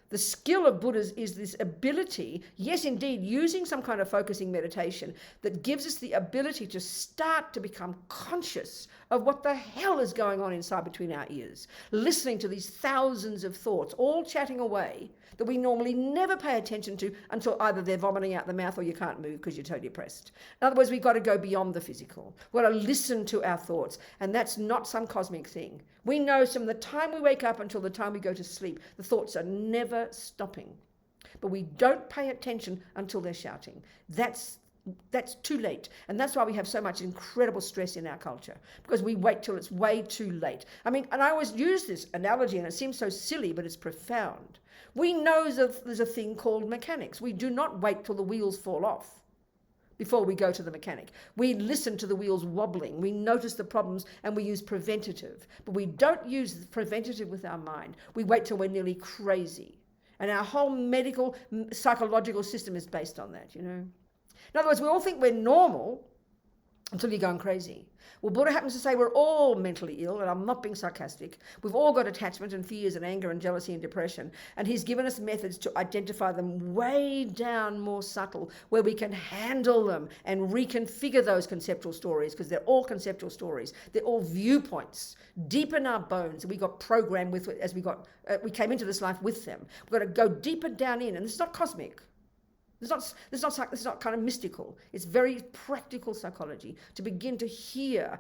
The skill of Buddha's is this ability, yes, indeed, using some kind of focusing meditation that gives us the ability to start to become conscious of what the hell is going on inside between our ears, listening to these thousands of thoughts, all chatting away, that we normally never pay attention to until either they're vomiting out the mouth or you can't move because you're totally depressed. In other words, we've got to go beyond the physical. We've got to listen to our thoughts, and that's not some cosmic thing. We know from the time we wake up until the time we go to sleep, the thoughts are never stopping. But we don't pay attention until they're shouting. That's too late. And that's why we have so much incredible stress in our culture, because we wait till it's way too late. I mean, and I always use this analogy, and it seems so silly, but it's profound. We know that there's a thing called mechanics. We do not wait till the wheels fall off before we go to the mechanic. We listen to the wheels wobbling. We notice the problems and we use preventative. But we don't use preventative with our mind. We wait till we're nearly crazy. And our whole medical, psychological system is based on that, you know. In other words, we all think we're normal until you're going crazy. Well, Buddha happens to say we're all mentally ill, and I'm not being sarcastic. We've all got attachment and fears and anger and jealousy and depression, and he's given us methods to identify them way down more subtle, where we can handle them and reconfigure those conceptual stories, because they're all conceptual stories. They're all viewpoints deep in our bones. We got programmed with as we came into this life with them. We've got to go deeper down in, and this is not cosmic. This is not kind of mystical. It's very practical psychology to begin to hear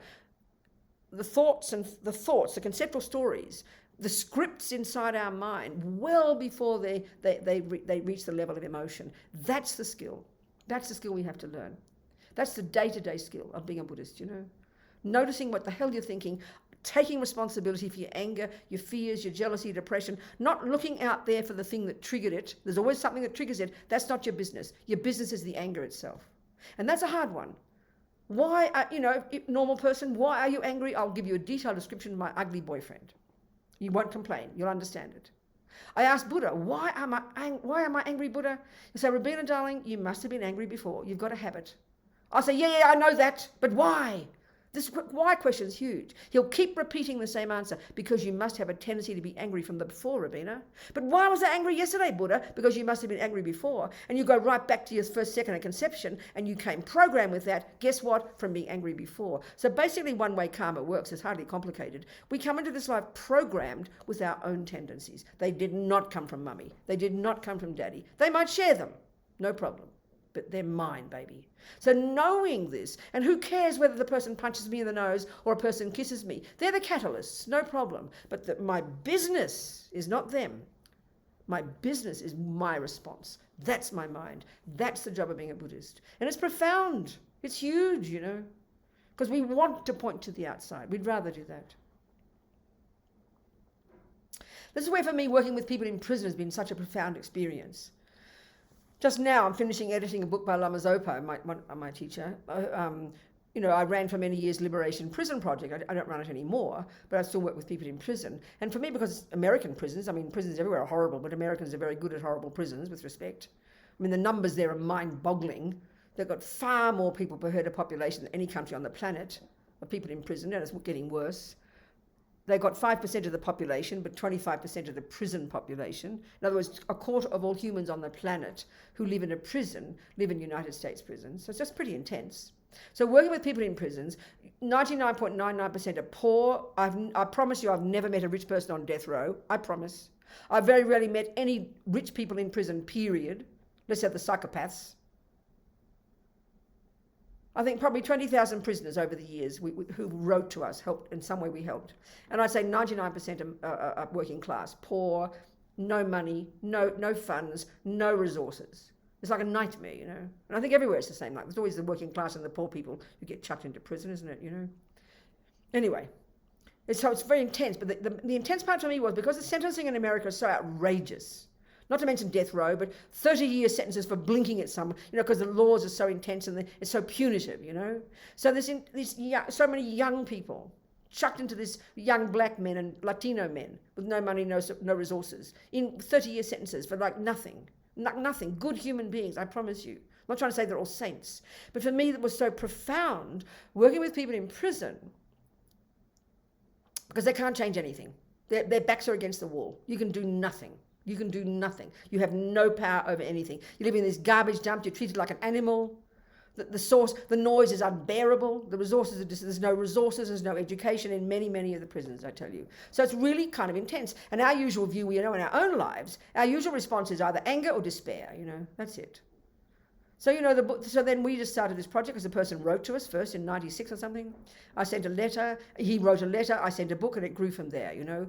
the thoughts, the conceptual stories, the scripts inside our mind well before they reach the level of emotion. That's the skill. That's the skill we have to learn. That's the day-to-day skill of being a Buddhist, you know. Noticing what the hell you're thinking, taking responsibility for your anger, your fears, your jealousy, your depression, not looking out there for the thing that triggered it. There's always something that triggers it. That's not your business. Your business is the anger itself. And that's a hard one. Why, normal person, why are you angry? I'll give you a detailed description of my ugly boyfriend. You won't complain. You'll understand it. I asked Buddha, why am I angry, Buddha? You say, Rabina, darling, you must have been angry before. You've got a habit. I'll say, yeah, I know that, but why? This why question is huge. He'll keep repeating the same answer, because you must have a tendency to be angry from the before, Rabina. But why was I angry yesterday, Buddha? Because you must have been angry before. And you go right back to your first second of conception, and you came programmed with that, guess what? From being angry before. So basically one-way karma works. It's hardly complicated. We come into this life programmed with our own tendencies. They did not come from mummy. They did not come from daddy. They might share them, no problem. But they're mine, baby. So knowing this, and who cares whether the person punches me in the nose or a person kisses me? They're the catalysts, no problem. But my business is not them. My business is my response. That's my mind. That's the job of being a Buddhist. And it's profound. It's huge, you know, because we want to point to the outside. We'd rather do that. This is where, for me, working with people in prison has been such a profound experience. Just now, I'm finishing editing a book by Lama Zopa, my teacher. You know, I ran for many years Liberation Prison Project. I don't run it anymore, but I still work with people in prison. And for me, because American prisons, I mean, prisons everywhere are horrible, but Americans are very good at horrible prisons, with respect. I mean, the numbers there are mind-boggling. They've got far more people per head of population than any country on the planet of people in prison, and it's getting worse. They've got 5% of the population, but 25% of the prison population. In other words, a quarter of all humans on the planet who live in a prison live in United States prisons. So it's just pretty intense. So working with people in prisons, 99.99% are poor. I promise you I've never met a rich person on death row. I promise. I've very rarely met any rich people in prison, period. Let's say the psychopaths. I think probably 20,000 prisoners over the years who wrote to us, helped in some way. We helped. And I'd say 99% are working class, poor, no money, no funds, no resources. It's like a nightmare, you know. And I think everywhere it's the same. Like, there's always the working class and the poor people who get chucked into prison, isn't it, you know? Anyway, so it's very intense. But the intense part for me was because the sentencing in America is so outrageous. Not to mention death row, but 30-year sentences for blinking at someone, you know, because the laws are so intense and it's so punitive, you know. So there's so many young people chucked into this, young black men and Latino men with no money, no resources, in 30-year sentences for like nothing. Nothing. Good human beings, I promise you. I'm not trying to say they're all saints. But for me, that was so profound, working with people in prison, because they can't change anything. Their backs are against the wall. You can do nothing. You can do nothing. You have no power over anything. You live in this garbage dump. You're treated like an animal. The noise is unbearable. The resources are there's no resources. There's no education in many of the prisons, I tell you. So it's really kind of intense. And our usual view, you know, in our own lives, our usual response is either anger or despair. You know, that's it. So, you know, so then we just started this project because the person wrote to us first in 96 or something. I sent a letter. He wrote a letter. I sent a book, and it grew from there, you know.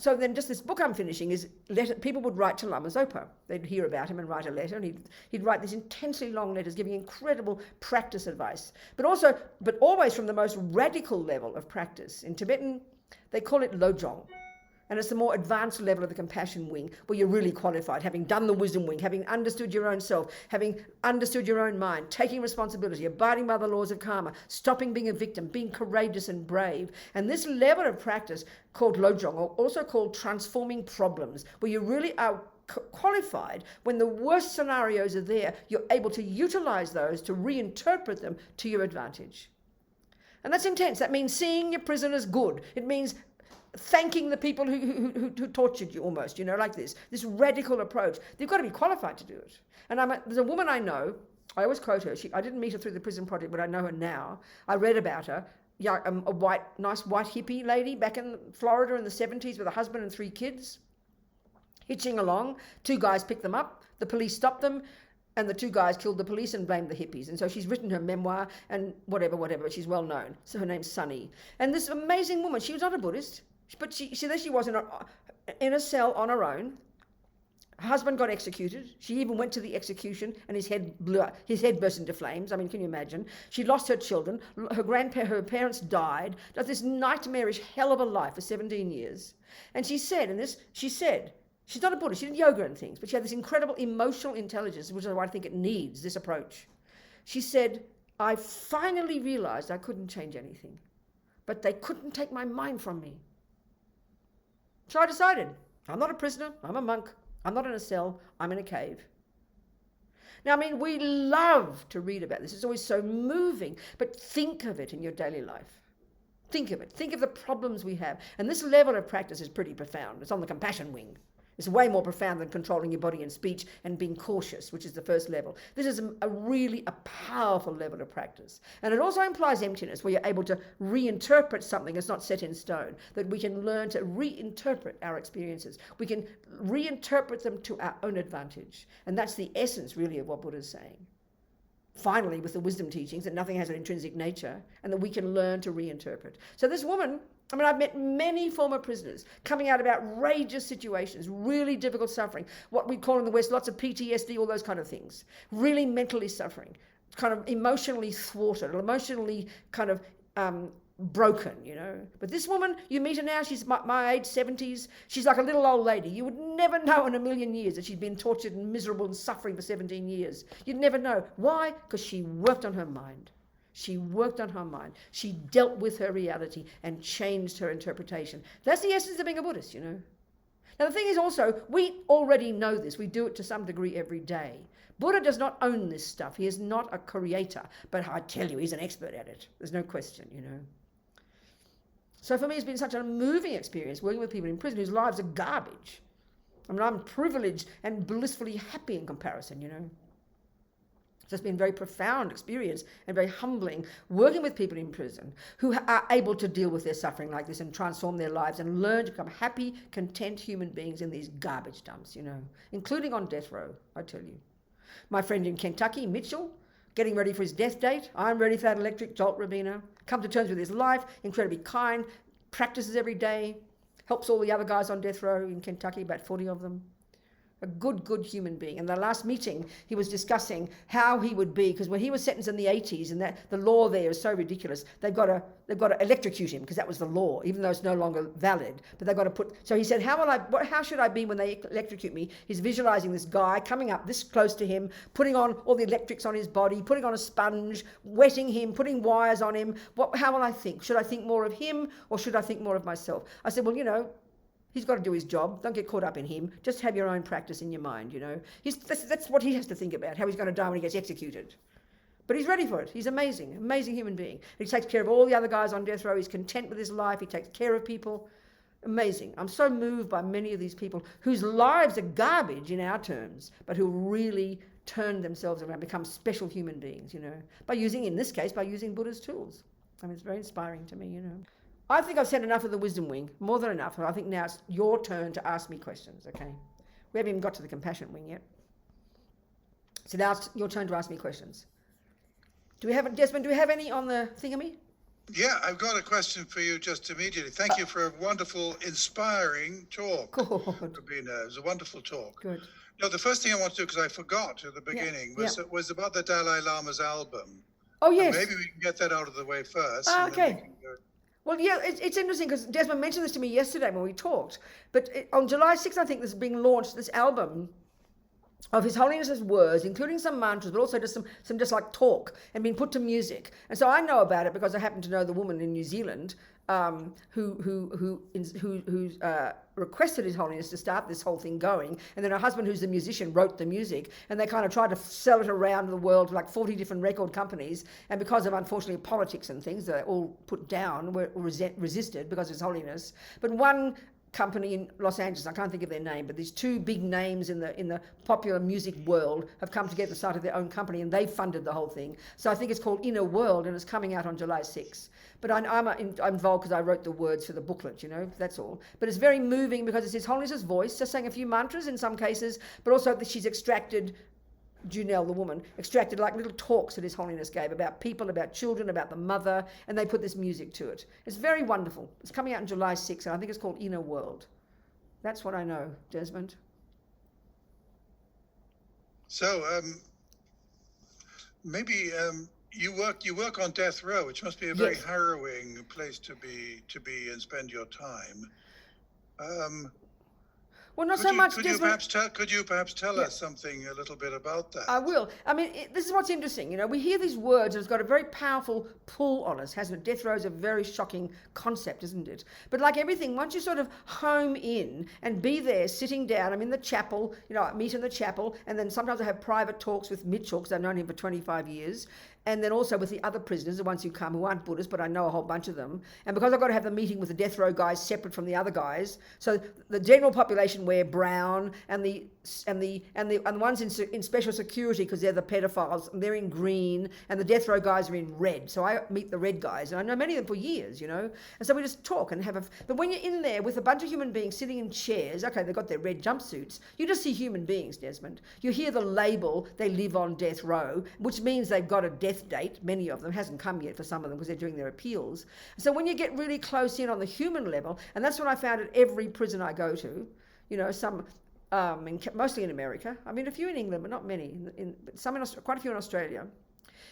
So then just this book I'm finishing is people would write to Lama Zopa. They'd hear about him and write a letter, and he'd write these intensely long letters giving incredible practice advice, but always from the most radical level of practice. In Tibetan, they call it lojong, and it's the more advanced level of the compassion wing, where you're really qualified, having done the wisdom wing, having understood your own self, having understood your own mind, taking responsibility, abiding by the laws of karma, stopping being a victim, being courageous and brave. And this level of practice, called lojong, or also called transforming problems, where you really are qualified when the worst scenarios are there, you're able to utilize those to reinterpret them to your advantage. And that's intense. That means seeing your prison as good. It means thanking the people who tortured you, almost, you know, like this radical approach. You've got to be qualified to do it. And there's a woman I know, I always quote her. I didn't meet her through the prison project, but I know her now. I read about her. Yeah, a nice white hippie lady back in Florida in the 70s with a husband and 3 kids, hitching along. 2 guys picked them up. The police stopped them. And the 2 guys killed the police and blamed the hippies. And so she's written her memoir and whatever. She's well known. So her name's Sunny. And this amazing woman, she was not a Buddhist, but she was in a cell on her own. Her husband got executed. She even went to the execution, and his head burst into flames. I mean, can you imagine? She lost her children. Her parents died. Just this nightmarish hell of a life for 17 years. And she said, she's not a Buddhist, she did yoga and things, but she had this incredible emotional intelligence, which is why I think it needs this approach. She said, I finally realized I couldn't change anything, but they couldn't take my mind from me. So I decided, I'm not a prisoner, I'm a monk. I'm not in a cell, I'm in a cave. Now, I mean, we love to read about this. It's always so moving, but think of it in your daily life. Think of it. Think of the problems we have. And this level of practice is pretty profound. It's on the compassion wing. It's way more profound than controlling your body and speech and being cautious, which is the first level. This is a really powerful level of practice. And it also implies emptiness, where you're able to reinterpret something that's not set in stone, that we can learn to reinterpret our experiences. We can reinterpret them to our own advantage. And that's the essence, really, of what Buddha's saying. Finally, with the wisdom teachings, that nothing has an intrinsic nature and that we can learn to reinterpret. So this woman I mean, I've met many former prisoners coming out of outrageous situations, really difficult suffering, what we call in the West, lots of PTSD, all those kind of things, really mentally suffering, kind of emotionally thwarted, emotionally kind of broken, you know. But this woman, you meet her now, she's my age, 70s, she's like a little old lady. You would never know in a million years that she'd been tortured and miserable and suffering for 17 years. You'd never know. Why? Because she worked on her mind. She worked on her mind. She dealt with her reality and changed her interpretation. That's the essence of being a Buddhist, you know. Now the thing is also, we already know this. We do it to some degree every day. Buddha does not own this stuff. He is not a creator. But I tell you, he's an expert at it. There's no question, you know. So for me, it's been such a moving experience working with people in prison whose lives are garbage. I mean, I'm privileged and blissfully happy in comparison, you know. So it's been a very profound experience and very humbling working with people in prison who are able to deal with their suffering like this and transform their lives and learn to become happy, content human beings in these garbage dumps, you know, including on death row, I tell you. My friend in Kentucky, Mitchell, getting ready for his death date. I'm ready for that electric jolt, Rabina. Come to terms with his life, incredibly kind, practices every day, helps all the other guys on death row in Kentucky, about 40 of them. A good human being. And the last meeting, he was discussing how he would be, because when he was sentenced in the 80s, and that the law there is so ridiculous, they've got to electrocute him, because that was the law, even though it's no longer valid. But they've got to put. So he said, how should I be when they electrocute me? He's visualizing this guy coming up this close to him, putting on all the electrics on his body, putting on a sponge, wetting him, putting wires on him. How will I think? Should I think more of him, or should I think more of myself? I said, well, you know, he's got to do his job. Don't get caught up in him. Just have your own practice in your mind, you know. That's what he has to think about, how he's going to die when he gets executed. But he's ready for it. He's amazing human being. He takes care of all the other guys on death row. He's content with his life. He takes care of people. Amazing. I'm so moved by many of these people whose lives are garbage in our terms, but who really turn themselves around, become special human beings, you know, in this case, by using Buddha's tools. I mean, it's very inspiring to me, you know. I think I've said enough of the wisdom wing, more than enough. I think now it's your turn to ask me questions, okay? We haven't even got to the compassion wing yet. So now it's your turn to ask me questions. Desmond, do we have any on the thingamy? Yeah, I've got a question for you just immediately. Thank you for a wonderful, inspiring talk, Rabina. It was a wonderful talk. Good. No, the first thing I want to do, because I forgot at the beginning, was about the Dalai Lama's album. Oh, yes. And maybe we can get that out of the way first. Okay. Well, yeah, it's interesting because Desmond mentioned this to me yesterday when we talked. But on July 6th, I think this is being launched, this album of His Holiness's words, including some mantras, but also just some just like talk, and being put to music. And so I know about it because I happen to know the woman in New Zealand who requested His Holiness to start this whole thing going, and then her husband, who's a musician, wrote the music, and they kind of tried to sell it around the world to like 40 different record companies, and because of unfortunately politics and things, they all put down, were resisted because of His Holiness. But one company in Los Angeles, I can't think of their name, but these two big names in the popular music world have come together, started their own company, and they funded the whole thing. So I think it's called Inner World, and it's coming out on July 6th. But I'm involved because I wrote the words for the booklet, you know, that's all. But it's very moving because it's His Holiness's voice, just saying a few mantras in some cases, but also that she's extracted, Junelle, the woman, extracted like little talks that His Holiness gave about people, about children, about the mother, and they put this music to it. It's very wonderful. It's coming out on July 6th, and I think it's called Inner World. That's what I know, Desmond. So, maybe you work on death row, which must be a very harrowing place to be and spend your time. Well, not so much. Could you perhaps tell us something a little bit about that? I will. I mean, this is what's interesting. You know, we hear these words, and it's got a very powerful pull on us, hasn't it? Death row is a very shocking concept, isn't it? But like everything, once you sort of home in and be there, sitting down, I'm in the chapel, you know, I meet in the chapel, and then sometimes I have private talks with Mitchell, because I've known him for 25 years, and then also with the other prisoners, the ones who come who aren't Buddhists, but I know a whole bunch of them. And because I've got to have the meeting with the death row guys separate from the other guys, so the general population wear brown, and the ones in special security, because they're the pedophiles, they're in green, and the death row guys are in red. So I meet the red guys, and I know many of them for years, you know. And so we just talk and but when you're in there with a bunch of human beings sitting in chairs, okay, they've got their red jumpsuits, you just see human beings, Desmond. You hear the label, they live on death row, which means they've got a death death date, many of them, hasn't come yet for some of them because they're doing their appeals. So when you get really close in on the human level, and that's what I found at every prison I go to, you know, some, mostly in America, I mean a few in England, but not many, quite a few in Australia.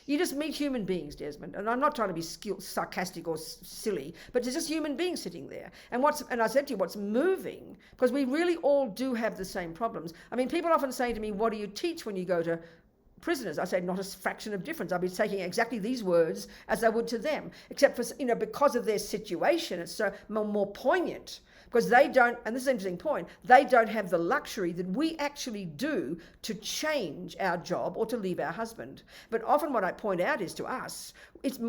You just meet human beings, Desmond, and I'm not trying to be sarcastic or silly, but it's just human beings sitting there. And I said to you, what's moving, because we really all do have the same problems. I mean, people often say to me, what do you teach when you go to prisoners? I say, not a fraction of difference. I'll be taking exactly these words as I would to them, except for, you know, because of their situation, it's so more poignant. Because they don't, and this is an interesting point, they don't have the luxury that we actually do to change our job or to leave our husband. But often what I point out is to us,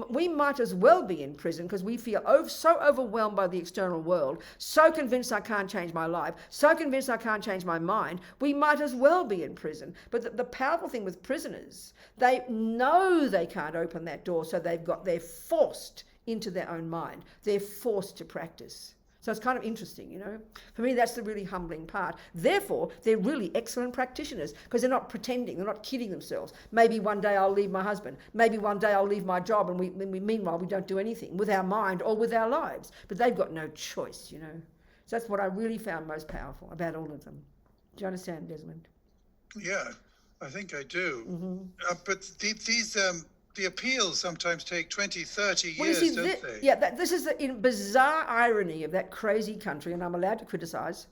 we might as well be in prison because we feel so overwhelmed by the external world, so convinced I can't change my life, so convinced I can't change my mind, we might as well be in prison. But the powerful thing with prisoners, they know they can't open that door, so they're forced into their own mind. They're forced to practice. So it's kind of interesting, you know. For me, that's the really humbling part. Therefore, they're really excellent practitioners because they're not pretending, they're not kidding themselves. Maybe one day I'll leave my husband. Maybe one day I'll leave my job, and meanwhile we don't do anything with our mind or with our lives. But they've got no choice, you know. So that's what I really found most powerful about all of them. Do you understand, Desmond? Yeah, I think I do. Mm-hmm. But these the appeals sometimes take 20, 30 years, don't they? Yeah, this is the bizarre irony of that crazy country, and I'm allowed to criticise.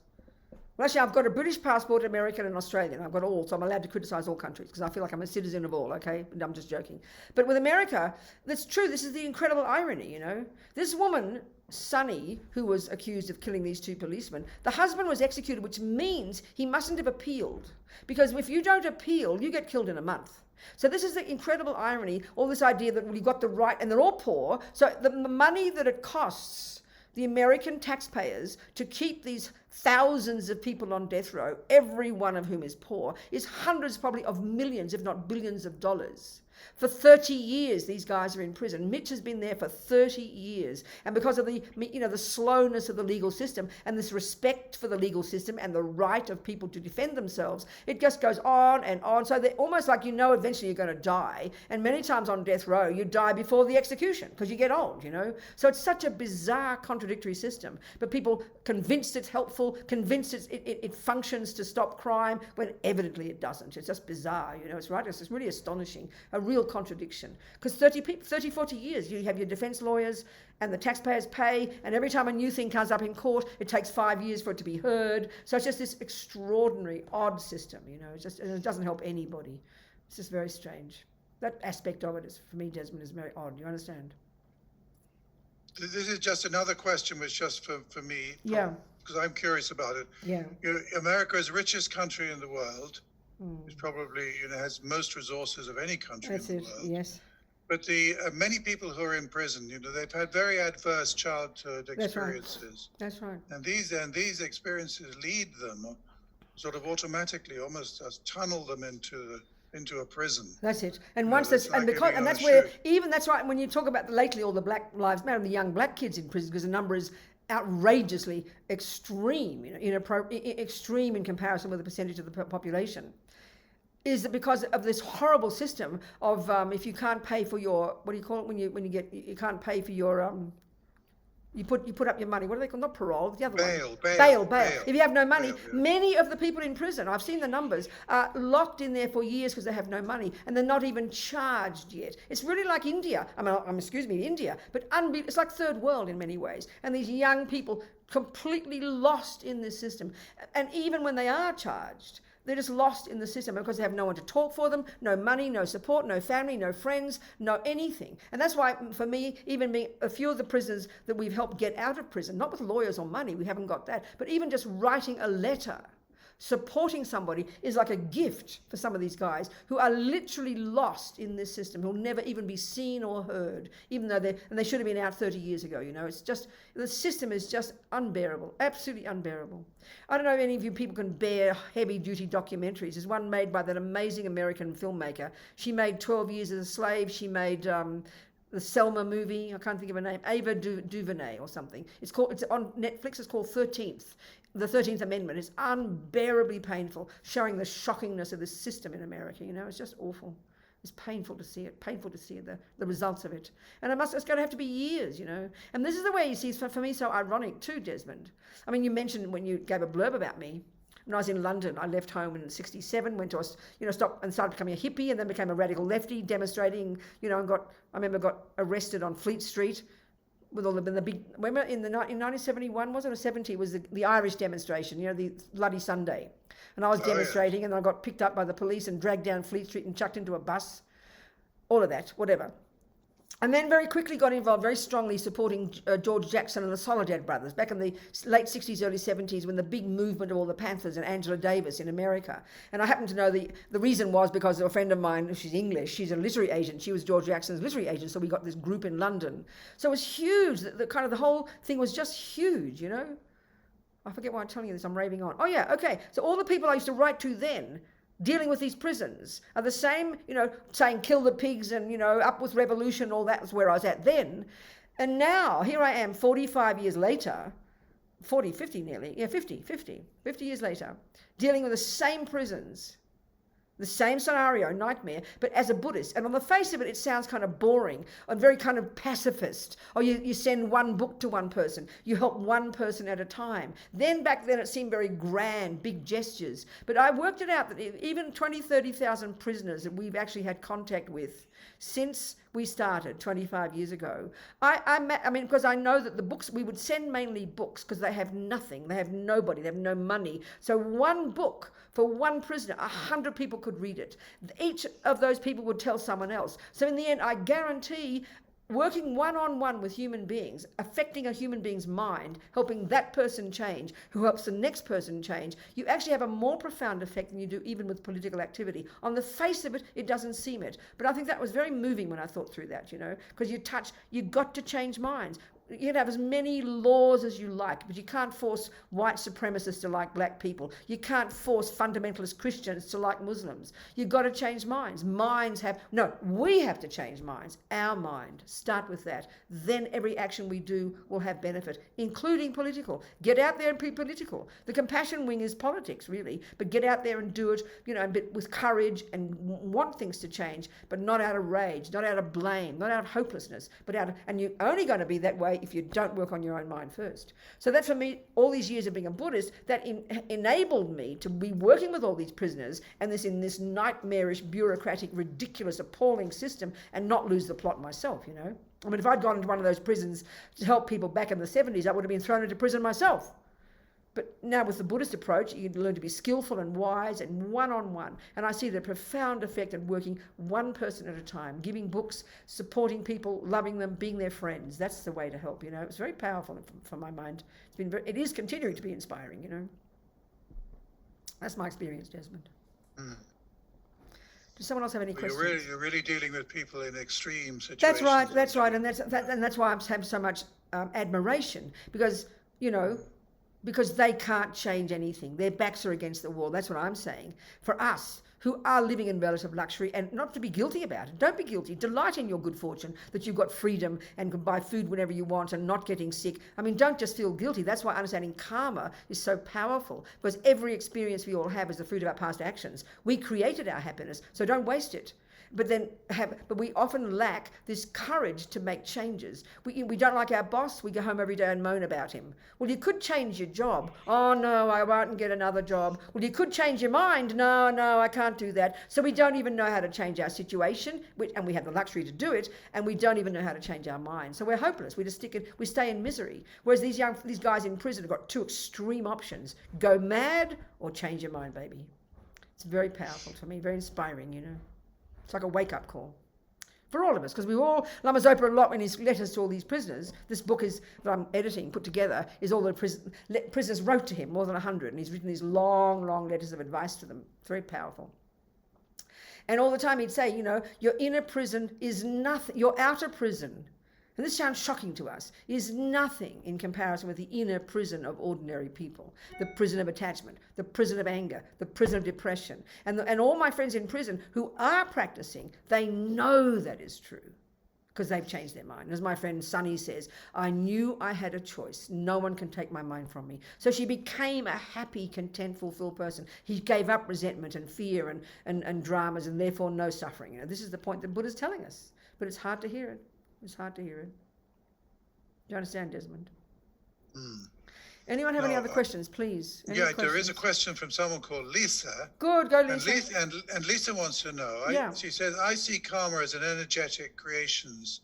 Well, actually, I've got a British passport, American and Australian. I've got all, so I'm allowed to criticise all countries because I feel like I'm a citizen of all, okay? And I'm just joking. But with America, that's true. This is the incredible irony, you know. This woman, Sonny, who was accused of killing these two policemen, the husband was executed, which means he mustn't have appealed. Because if you don't appeal, you get killed in a month. So this is the incredible irony, all this idea that we got the right, and they're all poor. So the money that it costs the American taxpayers to keep these thousands of people on death row, every one of whom is poor, is hundreds probably of millions, if not billions of dollars. For 30 years, these guys are in prison. Mitch has been there for 30 years. And because of the, you know, the slowness of the legal system and this respect for the legal system and the right of people to defend themselves, it just goes on and on. So they're almost like, you know, eventually you're going to die. And many times on death row, you die before the execution because you get old, you know. So it's such a bizarre, contradictory system. But people convinced it's helpful, convinced it functions to stop crime, when evidently it doesn't. It's just bizarre, you know. It's right. It's really astonishing. A real contradiction, because 30, 40 years you have your defense lawyers and the taxpayers pay, and every time a new thing comes up in court it takes 5 years for it to be heard. So it's just this extraordinary odd system, you know. It's just, and it doesn't help anybody. It's just very strange. That aspect of it is, for me, Desmond, is very odd. You understand? This is just another question, which just for me, yeah, because I'm curious about it. Yeah, America is the richest country in the world. It probably, you know, has most resources of any country in the world. Yes. But the many people who are in prison, you know, they've had very adverse childhood experiences. That's right. And these experiences lead them sort of automatically, almost tunnel them into a prison. That's it. And once that's, and because, and that's where, even that's right, when you talk about lately all the Black Lives Matter, the young black kids in prison, because the number is outrageously extreme, you know, extreme in comparison with the percentage of the population, is that because of this horrible system of if you can't pay for your, what do you call it when you can't pay for your you put up your money, what do they call, not parole, the other bail. If you have no money, many of the people in prison, I've seen the numbers, are locked in there for years because they have no money, and they're not even charged yet. It's really like India. India, but it's like third world in many ways. And these young people completely lost in this system, and even when they are charged, they're just lost in the system because they have no one to talk for them, no money, no support, no family, no friends, no anything. And that's why, for me, even being a few of the prisoners that we've helped get out of prison, not with lawyers or money, we haven't got that, but even just writing a letter, supporting somebody is like a gift for some of these guys who are literally lost in this system, who'll never even be seen or heard, even though they should have been out 30 years ago, you know. It's just, the system is just unbearable, absolutely unbearable. I don't know if any of you people can bear heavy-duty documentaries. There's one made by that amazing American filmmaker. She made 12 Years as a Slave. She made the Selma movie, I can't think of her name, Ava DuVernay or something. It's on Netflix, it's called 13th. The 13th Amendment is unbearably painful, showing the shockingness of the system in America, you know. It's just awful. It's painful to see it, the results of it. And it's going to have to be years, And this is the way, you see, it's for me so ironic too, Desmond. I mean, you mentioned when you gave a blurb about me, when I was in London, I left home in '67, went to, stopped and started becoming a hippie, and then became a radical lefty, demonstrating, and I remember got arrested on Fleet Street with all the big, remember in 1971, was it, or 70, was the Irish demonstration, the Bloody Sunday. And I was demonstrating, and I got picked up by the police and dragged down Fleet Street and chucked into a bus, all of that, whatever. And then very quickly got involved very strongly supporting George Jackson and the Soledad Brothers back in the late 60s, early 70s, when the big movement of all the Panthers and Angela Davis in America. And I happen to know the reason was because a friend of mine, she's English, she's a literary agent. She was George Jackson's literary agent, so we got this group in London. So it was huge. The whole thing was just huge, I forget why I'm telling you this, I'm raving on. Oh yeah, okay. So all the people I used to write to then, dealing with these prisons, are the same, saying kill the pigs and, up with revolution, all that was where I was at then. And now, here I am 45 years later, 50 years later, dealing with the same prisons, the same scenario, nightmare, but as a Buddhist. And on the face of it, it sounds kind of boring and very kind of pacifist. Or you send one book to one person. You help one person at a time. Back then, it seemed very grand, big gestures. But I worked it out that even 20, 30,000 prisoners that we've actually had contact with since we started 25 years ago. Because I know that the books, we would send mainly books because they have nothing. They have nobody. They have no money. So one book for one prisoner, 100 people could read it. Each of those people would tell someone else. So in the end, I guarantee working one-on-one with human beings, affecting a human being's mind, helping that person change, who helps the next person change, you actually have a more profound effect than you do even with political activity. On the face of it, it doesn't seem it. But I think that was very moving when I thought through that, because you've got to change minds. You can have as many laws as you like, but you can't force white supremacists to like black people. You can't force fundamentalist Christians to like Muslims. You've got to change minds. We have to change minds. Our mind. Start with that. Then every action we do will have benefit, including political. Get out there and be political. The compassion wing is politics, really, but get out there and do it, with courage and want things to change, but not out of rage, not out of blame, not out of hopelessness, and you're only going to be that way if you don't work on your own mind first. So that for me, all these years of being a Buddhist, that enabled me to be working with all these prisoners and in this nightmarish, bureaucratic, ridiculous, appalling system and not lose the plot myself, if I'd gone into one of those prisons to help people back in the 70s, I would have been thrown into prison myself. But now with the Buddhist approach, you learn to be skillful and wise and one-on-one. And I see the profound effect of working one person at a time, giving books, supporting people, loving them, being their friends. That's the way to help, It's very powerful for my mind. It is continuing to be inspiring, That's my experience, Desmond. Mm. Does someone else have any questions? You're really dealing with people in extreme situations. That's right. And that's why I have so much admiration, because they can't change anything. Their backs are against the wall. That's what I'm saying. For us, who are living in relative luxury, and not to be guilty about it. Don't be guilty. Delight in your good fortune that you've got freedom and can buy food whenever you want and not getting sick. Don't just feel guilty. That's why understanding karma is so powerful, because every experience we all have is the fruit of our past actions. We created our happiness, so don't waste it. But we often lack this courage to make changes. We don't like our boss. We go home every day and moan about him. Well, you could change your job. Oh no, I won't get another job. Well, you could change your mind. No, I can't do that. So we don't even know how to change our situation, and we have the luxury to do it, and we don't even know how to change our mind. So we're hopeless. We stay in misery. Whereas these guys in prison have got two extreme options: go mad or change your mind, baby. It's very powerful for me, very inspiring, It's like a wake-up call for all of us, because Lama Zopa a lot in his letters to all these prisoners. This book that I'm editing, put together, is all the prisoners wrote to him, more than 100, and he's written these long, long letters of advice to them. It's very powerful. And all the time he'd say, your inner prison is nothing, your outer prison, and this sounds shocking to us, is nothing in comparison with the inner prison of ordinary people. The prison of attachment, the prison of anger, the prison of depression. And all my friends in prison who are practicing, they know that is true. because they've changed their mind. As my friend Sunny says, I knew I had a choice. No one can take my mind from me. So she became a happy, content, fulfilled person. He gave up resentment and fear and dramas, and therefore no suffering. You know, this is the point that Buddha's telling us. But it's hard to hear it. It's hard to hear it. Do you understand, Desmond? Anyone have any other questions, please? Any questions? There is a question from someone called Lisa. Good, go Lisa. And Lisa wants to know. She says, I see karma as an energetic creations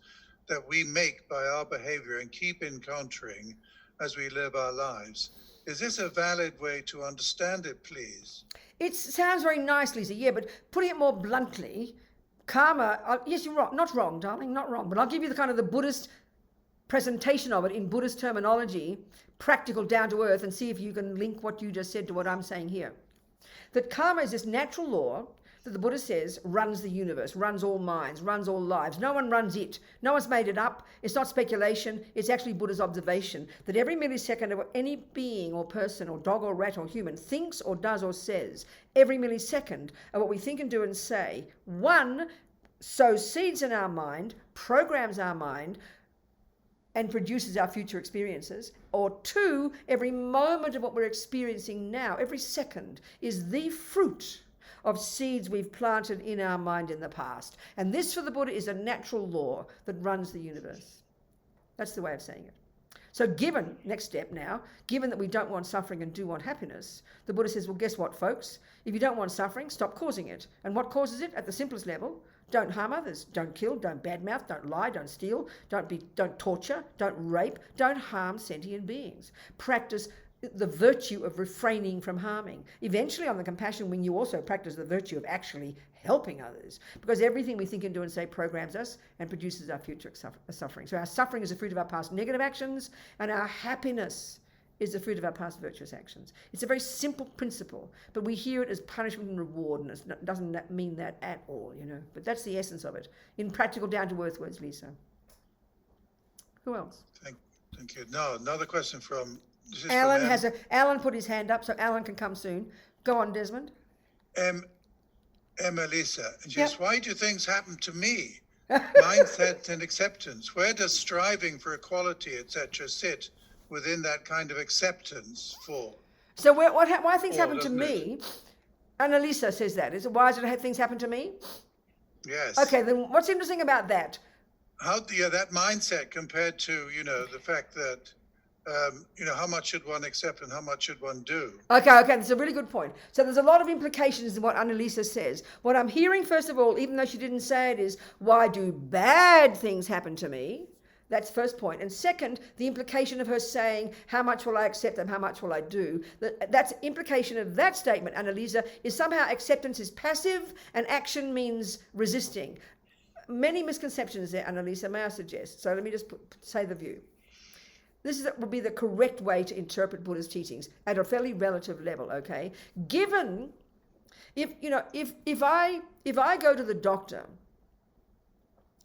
that we make by our behavior and keep encountering as we live our lives. Is this a valid way to understand it, please? It sounds very nice, Lisa, yeah, but putting it more bluntly, karma, yes, you're wrong. Not wrong, darling, not wrong. But I'll give you the kind of the Buddhist presentation of it in Buddhist terminology, practical, down to earth, and see if you can link what you just said to what I'm saying here. That karma is this natural law that the Buddha says runs the universe, runs all minds, runs all lives. No one runs it. No one's made it up. It's not speculation. It's actually Buddha's observation that every millisecond of any being or person or dog or rat or human thinks or does or says, every millisecond of what we think and do and say, one, sows seeds in our mind, programs our mind, and produces our future experiences, or two, every moment of what we're experiencing now, every second, is the fruit of seeds we've planted in our mind in the past. And this, for the Buddha, is a natural law that runs the universe. That's the way of saying it. So given, next step now, given that we don't want suffering and do want happiness, the Buddha says, well, guess what, folks? If you don't want suffering, stop causing it. And what causes it? At the simplest level, don't harm others, don't kill, don't badmouth, don't lie, don't steal, don't torture, don't rape, don't harm sentient beings. Practice the virtue of refraining from harming. Eventually on the compassion wing, you also practice the virtue of actually helping others, because everything we think and do and say programs us and produces our future suffering. So our suffering is a fruit of our past negative actions, and our happiness is the fruit of our past virtuous actions. It's a very simple principle, but we hear it as punishment and reward, and it doesn't mean that at all, you know. But that's the essence of it, in practical, down-to-earth words, Lisa. Who else? Thank you. No, another question from... Alan Alan put his hand up, so Alan can come soon. Go on, Desmond. Emma Lisa, and she says, why do things happen to me? Mindset and acceptance. Where does striving for equality, etc., sit within that kind of acceptance for? So why things happen to me? Annalisa says that. Why did things happen to me? Yes. Okay, then what's interesting about that? How that mindset compared to, the fact that, how much should one accept and how much should one do? Okay, that's a really good point. So there's a lot of implications in what Annalisa says. What I'm hearing, first of all, even though she didn't say it, is why do bad things happen to me? That's first point. And second, the implication of her saying, how much will I accept and how much will I do? That's implication of that statement, Annalisa, is somehow acceptance is passive and action means resisting. Many misconceptions there, Annalisa, may I suggest? So let me just say the view. This would be the correct way to interpret Buddha's teachings at a fairly relative level, okay? Given, if I go to the doctor,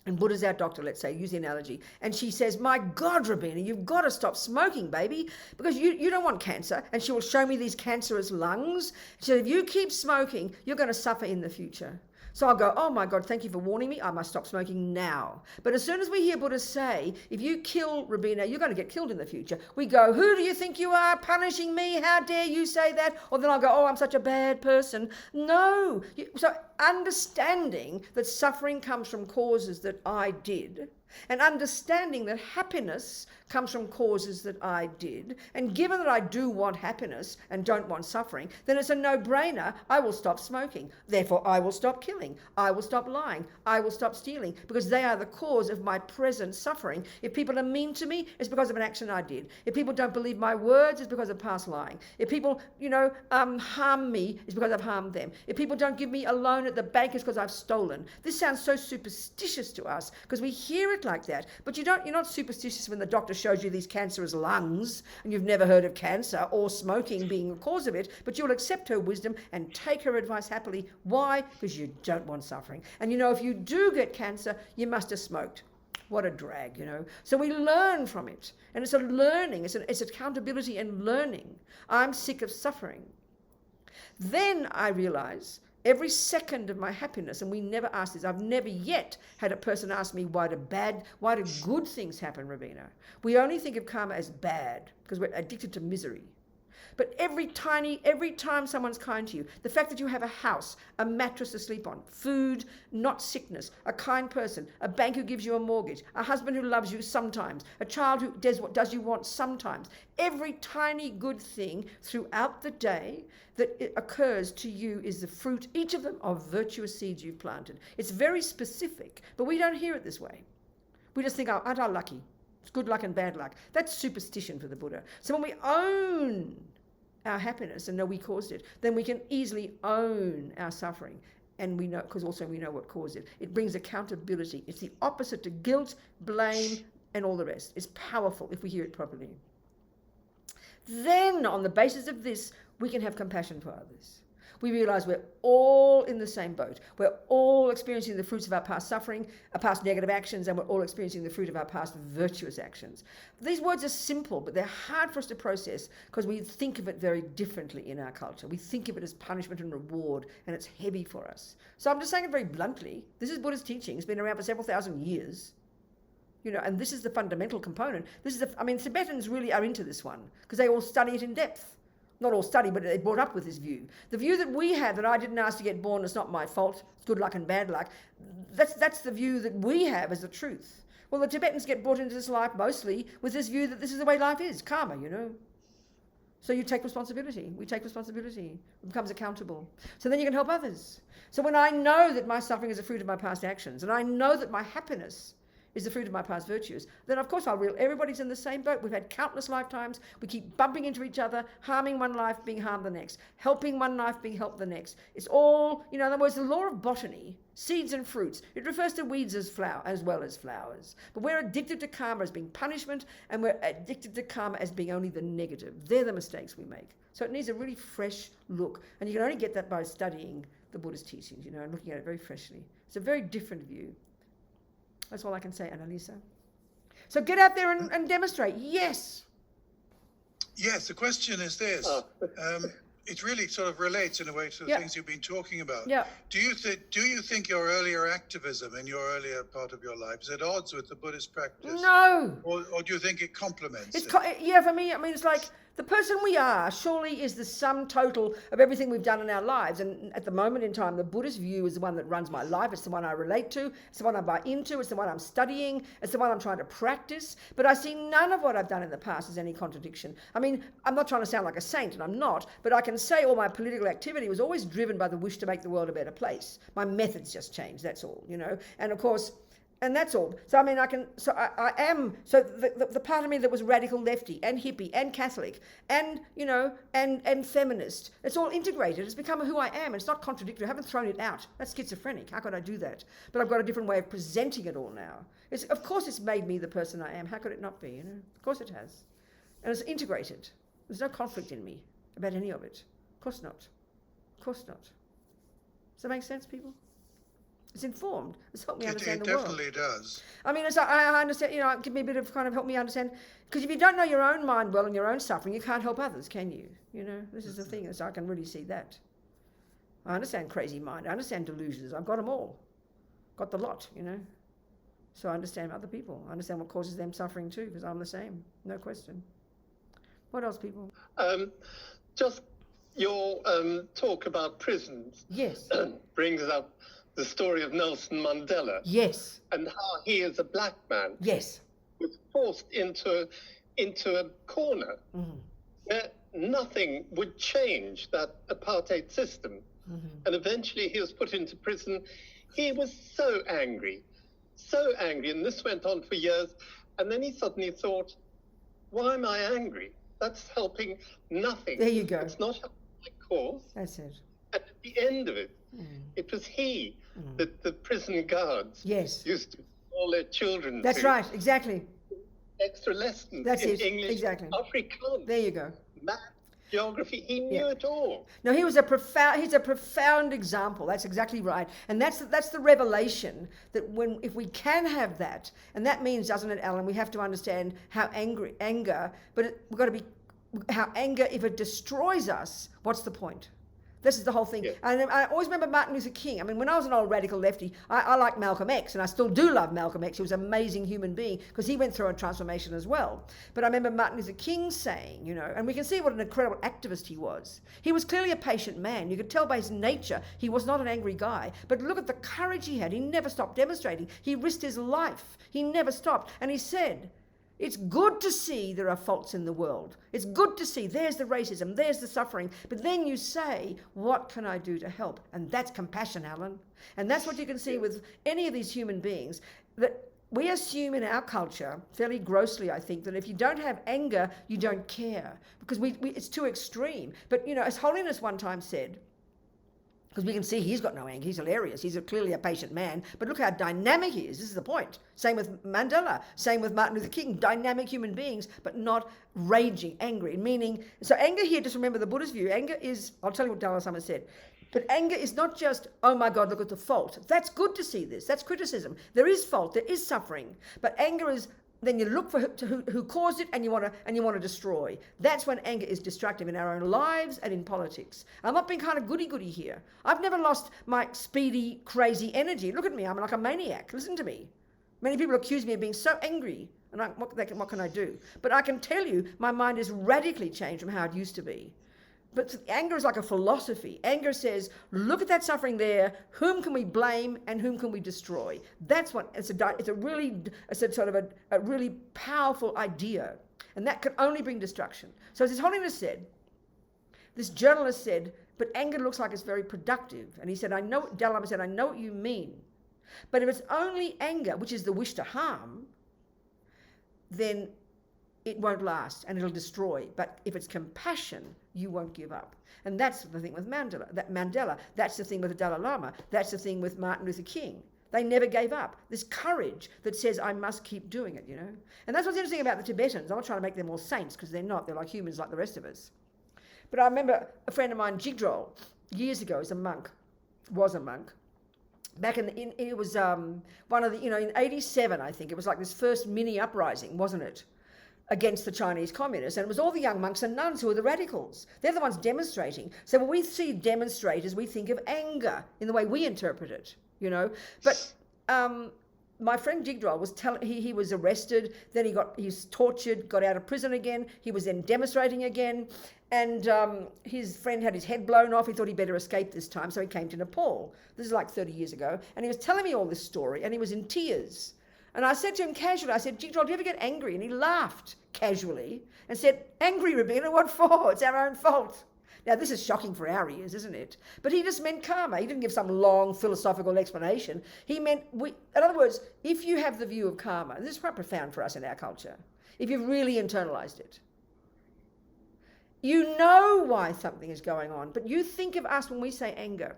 and Buddha's our doctor, let's say, use the analogy, and she says, my God, Rabina, you've got to stop smoking, baby, because you don't want cancer. And she will show me these cancerous lungs. She said, if you keep smoking, you're going to suffer in the future. So I'll go, oh my God, thank you for warning me. I must stop smoking now. But as soon as we hear Buddha say, if you kill Rabina, you're going to get killed in the future, we go, who do you think you are, punishing me? How dare you say that? Or then I'll go, oh, I'm such a bad person. No. So understanding that suffering comes from causes that I did, and understanding that happiness comes from causes that I did, and given that I do want happiness and don't want suffering, then it's a no-brainer. I will stop smoking. Therefore, I will stop killing. I will stop lying. I will stop stealing, because they are the cause of my present suffering. If people are mean to me, it's because of an action I did. If people don't believe my words, it's because of past lying. If people, harm me, it's because I've harmed them. If people don't give me a loan at the bank, it's because I've stolen. This sounds so superstitious to us because we hear it like that, but you're not superstitious when the doctor shows you these cancerous lungs and you've never heard of cancer or smoking being a cause of it, but you'll accept her wisdom and take her advice happily. Why? Because you don't want suffering. And if you do get cancer, you must have smoked. What a drag, So we learn from it, and it's a learning, it's accountability and learning. I'm sick of suffering. Then I realize, Every second of my happiness, and we never ask this, I've never yet had a person ask me why do good things happen, Rabina? We only think of karma as bad because we're addicted to misery. But every time someone's kind to you, the fact that you have a house, a mattress to sleep on, food, not sickness, a kind person, a bank who gives you a mortgage, a husband who loves you sometimes, a child who does what does you want sometimes, every tiny good thing throughout the day that it occurs to you is the fruit, each of them, of virtuous seeds you've planted. It's very specific, but we don't hear it this way. We just think, oh, aren't I lucky? It's good luck and bad luck. That's superstition for the Buddha. So when we own our happiness and know we caused it, then we can easily own our suffering. And we know, because also we know what caused it. It brings accountability. It's the opposite to guilt, blame, and all the rest. It's powerful if we hear it properly. Then, on the basis of this, we can have compassion for others. We realize we're all in the same boat. We're all experiencing the fruits of our past suffering, our past negative actions, and we're all experiencing the fruit of our past virtuous actions. These words are simple, but they're hard for us to process because we think of it very differently in our culture. We think of it as punishment and reward, and it's heavy for us. So I'm just saying it very bluntly. This is Buddhist teaching. It's been around for several thousand years. And this is the fundamental component. Tibetans really are into this one because they all study it in depth. Not all study, but they brought up with this view. The view that we have, that I didn't ask to get born, it's not my fault, it's good luck and bad luck, that's the view that we have as the truth. Well, the Tibetans get brought into this life mostly with this view that this is the way life is, karma, So you take responsibility. We take responsibility. It becomes accountable. So then you can help others. So when I know that my suffering is a fruit of my past actions, and I know that my happiness is the fruit of my past virtues, then of course I'll realize everybody's in the same boat. We've had countless lifetimes. We keep bumping into each other, harming one life, being harmed the next, helping one life, being helped the next. It's all, in other words, the law of botany, seeds and fruits. It refers to weeds as well as flowers. But we're addicted to karma as being punishment, and we're addicted to karma as being only the negative. They're the mistakes we make. So it needs a really fresh look. And you can only get that by studying the Buddhist teachings, and looking at it very freshly. It's a very different view. That's all I can say, Annalisa. So get out there and demonstrate. Yes. Yes, the question is this. It really sort of relates in a way to the things you've been talking about. Yeah. Do you think your earlier activism in your earlier part of your life is at odds with the Buddhist practice? No. Or do you think it complements it? For me, it's like the person we are surely is the sum total of everything we've done in our lives. And at the moment in time, the Buddhist view is the one that runs my life. It's the one I relate to. It's the one I buy into. It's the one I'm studying. It's the one I'm trying to practice. But I see none of what I've done in the past as any contradiction. I'm not trying to sound like a saint, and I'm not. But I can say all my political activity was always driven by the wish to make the world a better place. My methods just changed, that's all, And of course, and that's all. So I am the part of me that was radical lefty and hippie and Catholic and and feminist. It's all integrated. It's become who I am. It's not contradictory. I haven't thrown it out. That's schizophrenic. How could I do that? But I've got a different way of presenting it all now. Of course it's made me the person I am. How could it not be? Of course it has. And it's integrated. There's no conflict in me about any of it. Of course not. Of course not. Does that make sense, people? It's informed. It's helped me understand the world. It definitely does. I understand, give me a bit of kind of help me understand. Because if you don't know your own mind well and your own suffering, you can't help others, can you? This is the thing. So I can really see that. I understand crazy mind. I understand delusions. I've got them all. Got the lot, So I understand other people. I understand what causes them suffering too, because I'm the same. No question. What else, people? Just your talk about prisons. Yes. Brings up the story of Nelson Mandela. Yes. And how he, as a black man, yes, was forced into a corner where nothing would change that apartheid system. And eventually he was put into prison. He was so angry, and this went on for years. And then he suddenly thought, why am I angry? That's helping nothing. There you go. It's not helping my cause. That's it. And at the end of it, it was he that the prison guards used to call their children. That's right, exactly. Extra lessons in English, exactly. Afrikaans. There you go. Math, geography, he knew it all. No, he's a profound example. That's exactly right. And that's the revelation that if we can have that, and that means, doesn't it, Alan, we have to understand how anger, but we've got to be, how anger, if it destroys us, what's the point? This is the whole thing. Yeah. And I always remember Martin Luther King. I mean, when I was an old radical lefty, I liked Malcolm X, and I still do love Malcolm X. He was an amazing human being because he went through a transformation as well. But I remember Martin Luther King saying, you know, and we can see what an incredible activist he was. He was clearly a patient man. You could tell by his nature he was not an angry guy. But look at the courage he had. He never stopped demonstrating. He risked his life. He never stopped. And he said, it's good to see there are faults in the world. It's good to see there's the racism, there's the suffering. But then you say, what can I do to help? And that's compassion, Alan. And that's what you can see with any of these human beings, that we assume in our culture, fairly grossly, I think, that if you don't have anger, you don't care, because it's too extreme. But, you know, as Holiness one time said, because we can see he's got no anger, he's hilarious, he's clearly a patient man, but look how dynamic he is. This is the point. Same with Mandela, same with Martin Luther King, dynamic human beings, but not raging, angry, meaning, so anger here, just remember the Buddhist view, anger is, I'll tell you what Dalai Lama said, but anger is not just, oh my God, look at the fault. That's good to see this, that's criticism. There is fault, there is suffering, but anger is, then you look for who caused it, and you want to destroy. That's when anger is destructive in our own lives and in politics. I'm not being kind of goody-goody here. I've never lost my speedy, crazy energy. Look at me, I'm like a maniac. Listen to me. Many people accuse me of being so angry, and what can I do? But I can tell you, my mind is radically changed from how it used to be. But anger is like a philosophy. Anger says, look at that suffering there. Whom can we blame and whom can we destroy? That's what it's a really powerful idea, and that can only bring destruction. So as His Holiness said, this journalist said, but anger looks like it's very productive. And he said, Dalai Lama said, I know what you mean, but if it's only anger, which is the wish to harm, then it won't last and it'll destroy. But if it's compassion, you won't give up. And that's the thing with Mandela. That's the thing with the Dalai Lama. That's the thing with Martin Luther King. They never gave up. This courage that says, I must keep doing it, you know. And that's what's interesting about the Tibetans. I'm not trying to make them all saints, because they're not. They're like humans like the rest of us. But I remember a friend of mine, Jigdrol, years ago, was a monk. Back it was one of the, you know, in 87, I think, it was like this first mini uprising, wasn't it? Against the Chinese communists, and it was all the young monks and nuns who were the radicals. They're the ones demonstrating. So when we see demonstrators, we think of anger in the way we interpret it, you know. But my friend Jigdrol was he was arrested, then he was tortured, got out of prison again. He was then demonstrating again, and his friend had his head blown off. He thought he'd better escape this time, so he came to Nepal. This is like 30 years ago, and he was telling me all this story, and he was in tears. And I said to him casually, I said, Jigdrol, do you ever get angry? And he laughed casually and said, angry, Rabina, what for? It's our own fault. Now, this is shocking for our ears, isn't it? But he just meant karma. He didn't give some long philosophical explanation. He meant, in other words, if you have the view of karma, and this is quite profound for us in our culture, if you've really internalized it, you know why something is going on, but you think of us when we say anger.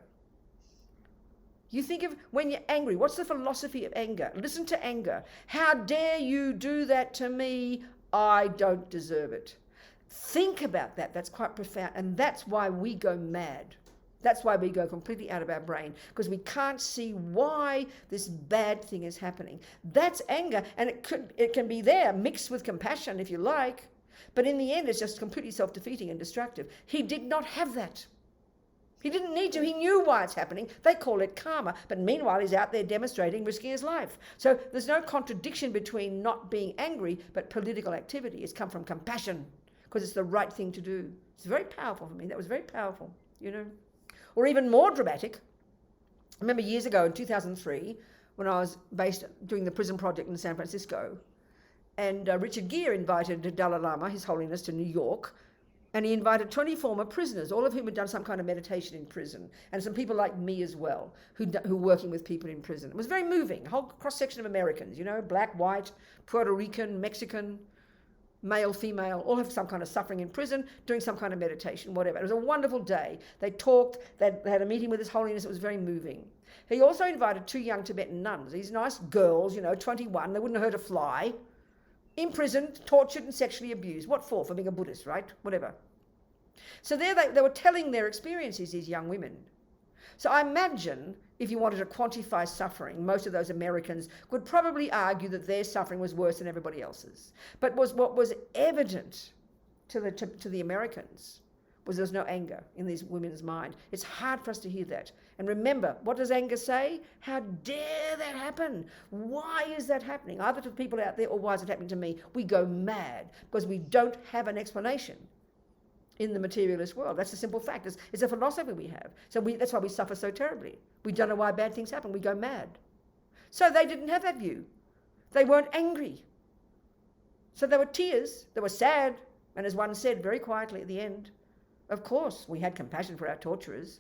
You think of when you're angry, what's the philosophy of anger? Listen to anger. How dare you do that to me? I don't deserve it. Think about that. That's quite profound. And that's why we go mad. That's why we go completely out of our brain, because we can't see why this bad thing is happening. That's anger, and it can be there mixed with compassion if you like, but in the end it's just completely self-defeating and destructive. He did not have that. He didn't need to. He knew why it's happening. They call it karma. But meanwhile, he's out there demonstrating, risking his life. So there's no contradiction between not being angry, but political activity. It's come from compassion, because it's the right thing to do. It's very powerful for me. That was very powerful, you know. Or even more dramatic. I remember years ago in 2003, when I was doing the prison project in San Francisco, and Richard Gere invited the Dalai Lama, His Holiness, to New York. And he invited 20 former prisoners, all of whom had done some kind of meditation in prison, and some people like me as well, who were working with people in prison. It was very moving, a whole cross-section of Americans, you know, black, white, Puerto Rican, Mexican, male, female, all have some kind of suffering in prison, doing some kind of meditation, whatever. It was a wonderful day. They talked, they had a meeting with His Holiness. It was very moving. He also invited 2 young Tibetan nuns, these nice girls, you know, 21, they wouldn't have hurt a fly, imprisoned, tortured and sexually abused. What for? For being a Buddhist, right? Whatever. So there they were telling their experiences, these young women. So I imagine if you wanted to quantify suffering, most of those Americans would probably argue that their suffering was worse than everybody else's. But what was evident to the Americans was there's no anger in these women's mind. It's hard for us to hear that. And remember, what does anger say? How dare that happen? Why is that happening? Either to people out there, or why is it happening to me? We go mad because we don't have an explanation in the materialist world. That's a simple fact. It's a philosophy we have. So that's why we suffer so terribly. We don't know why bad things happen. We go mad. So they didn't have that view. They weren't angry. So there were tears. They were sad. And as one said very quietly at the end, of course, we had compassion for our torturers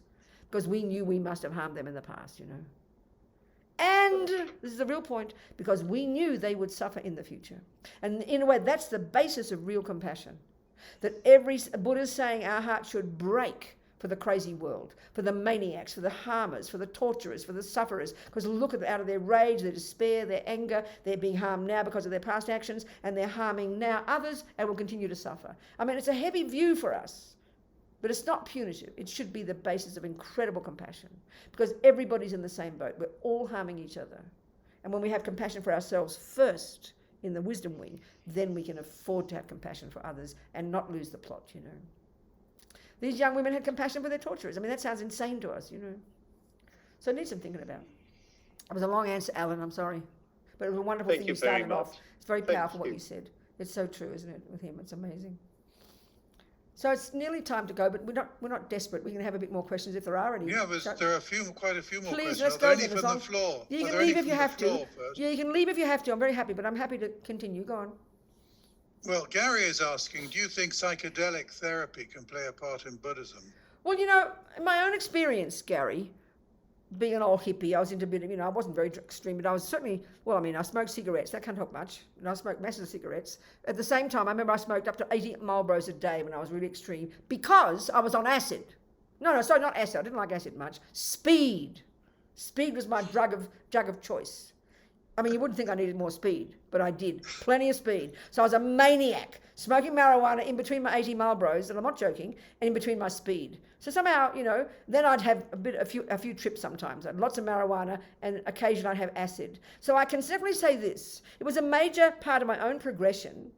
because we knew we must have harmed them in the past, you know. And this is the real point, because we knew they would suffer in the future. And in a way, that's the basis of real compassion. That Buddha's saying our heart should break for the crazy world, for the maniacs, for the harmers, for the torturers, for the sufferers. Because look at out of their rage, their despair, their anger, they're being harmed now because of their past actions, and they're harming now others and will continue to suffer. I mean, it's a heavy view for us, but it's not punitive. It should be the basis of incredible compassion, because everybody's in the same boat. We're all harming each other. And when we have compassion for ourselves first in the wisdom wing, then we can afford to have compassion for others and not lose the plot, you know. These young women had compassion for their torturers. I mean, that sounds insane to us, you know. So it needs some thinking about. It was a long answer, Alan, I'm sorry. But it was a wonderful thing you started off. It's very powerful what you said. It's so true, isn't it, with him? It's amazing. So it's nearly time to go, but we're not desperate. We can have a bit more questions if there are any. Yeah, there are quite a few more Please, questions. let's go then. From the floor. You can leave if you have to. Yeah, you can leave if you have to. I'm very happy, but I'm happy to continue. Go on. Well, Gary is asking, do you think psychedelic therapy can play a part in Buddhism? Well, you know, in my own experience, Gary, being an old hippie, I was into a bit of, I wasn't very extreme, but I was certainly, I smoked cigarettes. That can't help much. And I smoked masses of cigarettes. At the same time, I remember I smoked up to 80 Marlboros a day when I was really extreme because I was on acid. No, sorry, not acid. I didn't like acid much. Speed. Speed was my drug of choice. I mean, you wouldn't think I needed more speed, but I did. Plenty of speed. So I was a maniac, smoking marijuana in between my 80 Marlboros, and I'm not joking, and in between my speed. So somehow, then I'd have a few trips sometimes. I had lots of marijuana, and occasionally I'd have acid. So I can definitely say this. It was a major part of my own progression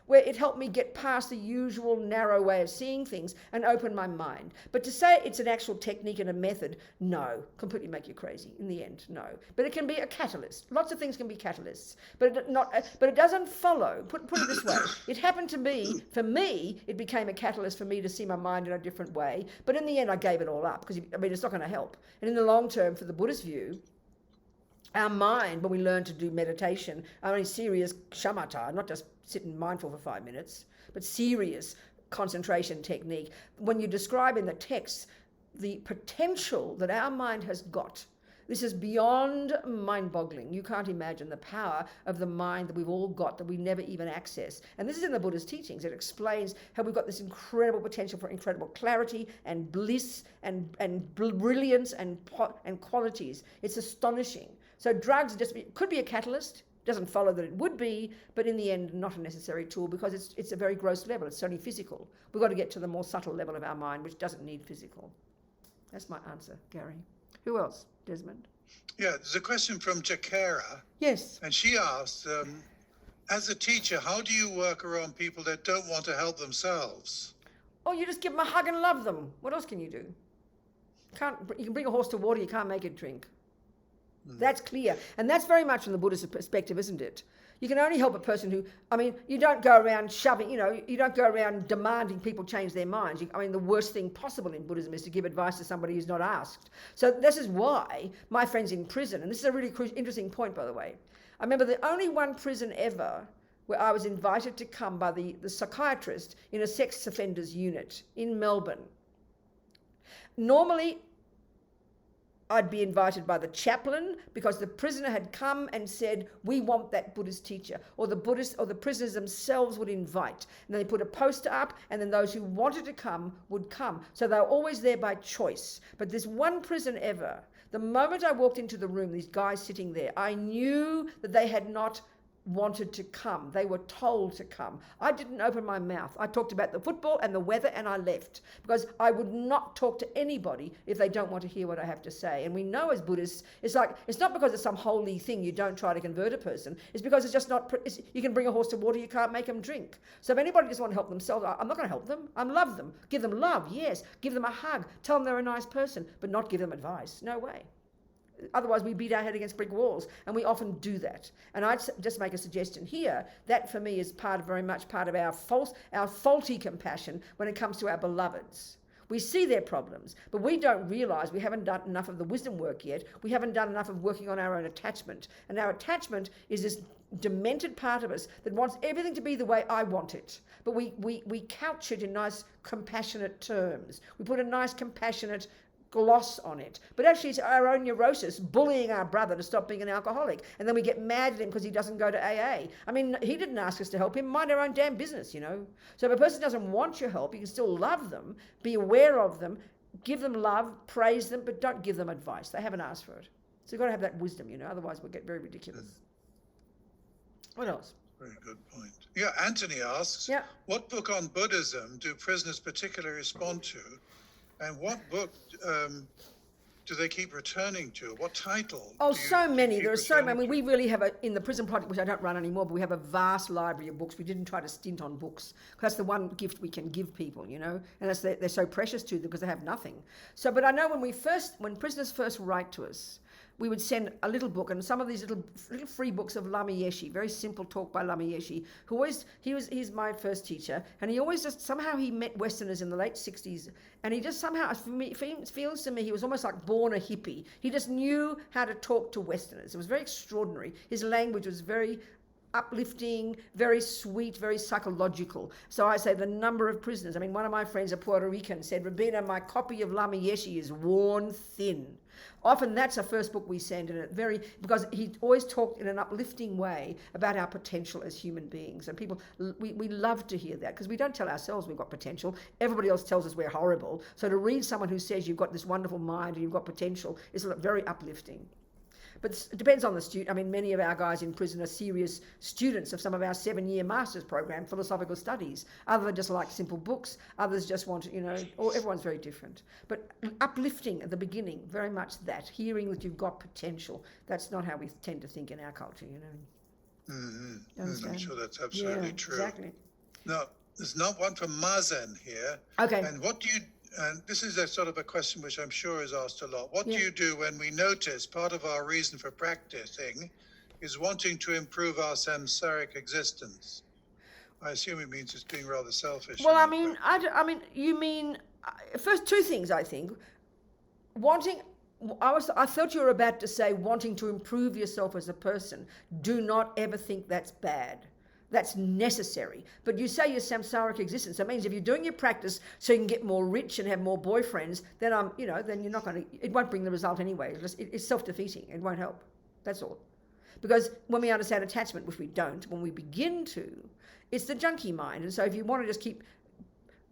where it helped me get past the usual narrow way of seeing things and open my mind. But to say it's an actual technique and a method, no, completely make you crazy in the end, no. But it can be a catalyst. Lots of things can be catalysts, but it doesn't follow. Put it this way, it happened to me, for me, it became a catalyst for me to see my mind in a different way. But in the end, I gave it all up because, it's not going to help. And in the long term, for the Buddhist view, our mind, when we learn to do meditation, serious shamatha, not just sitting mindful for 5 minutes, but serious concentration technique. When you describe in the text the potential that our mind has got, this is beyond mind-boggling. You can't imagine the power of the mind that we've all got that we never even access. And this is in the Buddha's teachings. It explains how we've got this incredible potential for incredible clarity and bliss and brilliance and qualities. It's astonishing. So drugs could be a catalyst. Doesn't follow that it would be, but in the end, not a necessary tool because it's a very gross level. It's only physical. We've got to get to the more subtle level of our mind, which doesn't need physical. That's my answer, Gary. Who else? Desmond? Yeah, there's a question from Jakara. Yes. And she asked, as a teacher, how do you work around people that don't want to help themselves? Oh, you just give them a hug and love them. What else can you do? You can bring a horse to water, you can't make it drink. That's clear. And that's very much from the Buddhist perspective, isn't it? You can only help a person who, you don't go around shoving, you don't go around demanding people change their minds. The worst thing possible in Buddhism is to give advice to somebody who's not asked. So this is why my friend's in prison, and this is a really interesting point, by the way. I remember the only one prison ever where I was invited to come by the psychiatrist in a sex offenders unit in Melbourne. Normally, I'd be invited by the chaplain because the prisoner had come and said, we want that Buddhist teacher, or the prisoners themselves would invite. And then they put a poster up, and then those who wanted to come would come. So they were always there by choice. But this one prison ever, the moment I walked into the room, these guys sitting there, I knew that they had not wanted to come. They were told to come. I didn't open my mouth. I talked about the football and the weather and I left, because I would not talk to anybody if they don't want to hear what I have to say. And we know as Buddhists, it's not because it's some holy thing you don't try to convert a person. It's because it's just not, you can bring a horse to water, you can't make them drink. So if anybody just want to help themselves, I'm not going to help them. I love them. Give them love, yes. Give them a hug. Tell them they're a nice person, but not give them advice. No way. Otherwise, we beat our head against brick walls, and we often do that. And I'd just make a suggestion here. That, for me, is very much part of our faulty compassion when it comes to our beloveds. We see their problems, but we don't realise we haven't done enough of the wisdom work yet. We haven't done enough of working on our own attachment. And our attachment is this demented part of us that wants everything to be the way I want it. But we couch it in nice, compassionate terms. We put a nice, compassionate gloss on it, but actually it's our own neurosis bullying our brother to stop being an alcoholic, and then we get mad at him because he doesn't go to AA. I mean, he didn't ask us to help him. Mind our own damn business, you know. So if a person doesn't want your help, you can still love them, be aware of them, give them love, praise them, but don't give them advice. They haven't asked for it. So you've got to have that wisdom, you know, otherwise we'll get very ridiculous. What else? Very good point. Yeah, Anthony asks, what book on Buddhism do prisoners particularly respond to? And what book do they keep returning to? What title? Oh, so many. There are so many. I mean, we really have in the prison project, which I don't run anymore, but we have a vast library of books. We didn't try to stint on books. That's the one gift we can give people, you know, and that's they're so precious to them because they have nothing. So, but I know when prisoners first write to us, we would send a little book, and some of these little free books of Lama Yeshe, very simple talk by Lama Yeshe, he's my first teacher, and he always just, somehow he met Westerners in the late 60s, and he just somehow, feels to me, he was almost like born a hippie. He just knew how to talk to Westerners. It was very extraordinary. His language was very uplifting, very sweet, very psychological. So I say the number of prisoners, I mean, one of my friends, a Puerto Rican, said, Rabina, my copy of Lama Yeshe is worn thin. Often that's a first book we send, and because he always talked in an uplifting way about our potential as human beings. And people, we love to hear that, because we don't tell ourselves we've got potential. Everybody else tells us we're horrible. So to read someone who says you've got this wonderful mind and you've got potential is very uplifting. But it depends on the student. I mean, many of our guys in prison are serious students of some of our 7-year master's program, philosophical studies. Others just like simple books. Others just want, you know, everyone's very different. But uplifting at the beginning, very much that, hearing that you've got potential. That's not how we tend to think in our culture, you know. Mm-hmm. I'm sure that's absolutely true. Exactly. Now, there's not one from Mazen here. Okay. And and this is a sort of a question which I'm sure is asked a lot. What do you do when we notice part of our reason for practicing is wanting to improve our samsaric existence? I assume it means it's being rather selfish. Well, I mean, you mean, first two things, I think. I thought you were about to say wanting to improve yourself as a person. Do not ever think that's bad. That's necessary. But you say your samsaric existence. That means if you're doing your practice so you can get more rich and have more boyfriends, then then you're not going to. It won't bring the result anyway. It's self-defeating. It won't help. That's all. Because when we understand attachment, which we don't, when we begin to, it's the junkie mind. And so if you want to just keep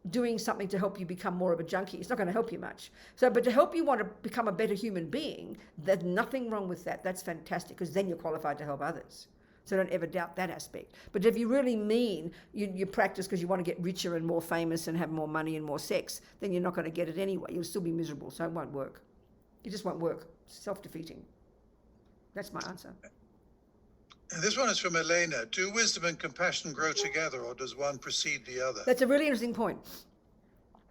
doing something to help you become more of a junkie, it's not going to help you much. So, but to help you want to become a better human being, there's nothing wrong with that. That's fantastic, because then you're qualified to help others. So don't ever doubt that aspect. But if you really mean you practice because you want to get richer and more famous and have more money and more sex, then you're not going to get it anyway. You'll still be miserable, so it won't work. It just won't work. It's self-defeating. That's my answer. And this one is from Elena. Do wisdom and compassion grow together, or does one precede the other? That's a really interesting point.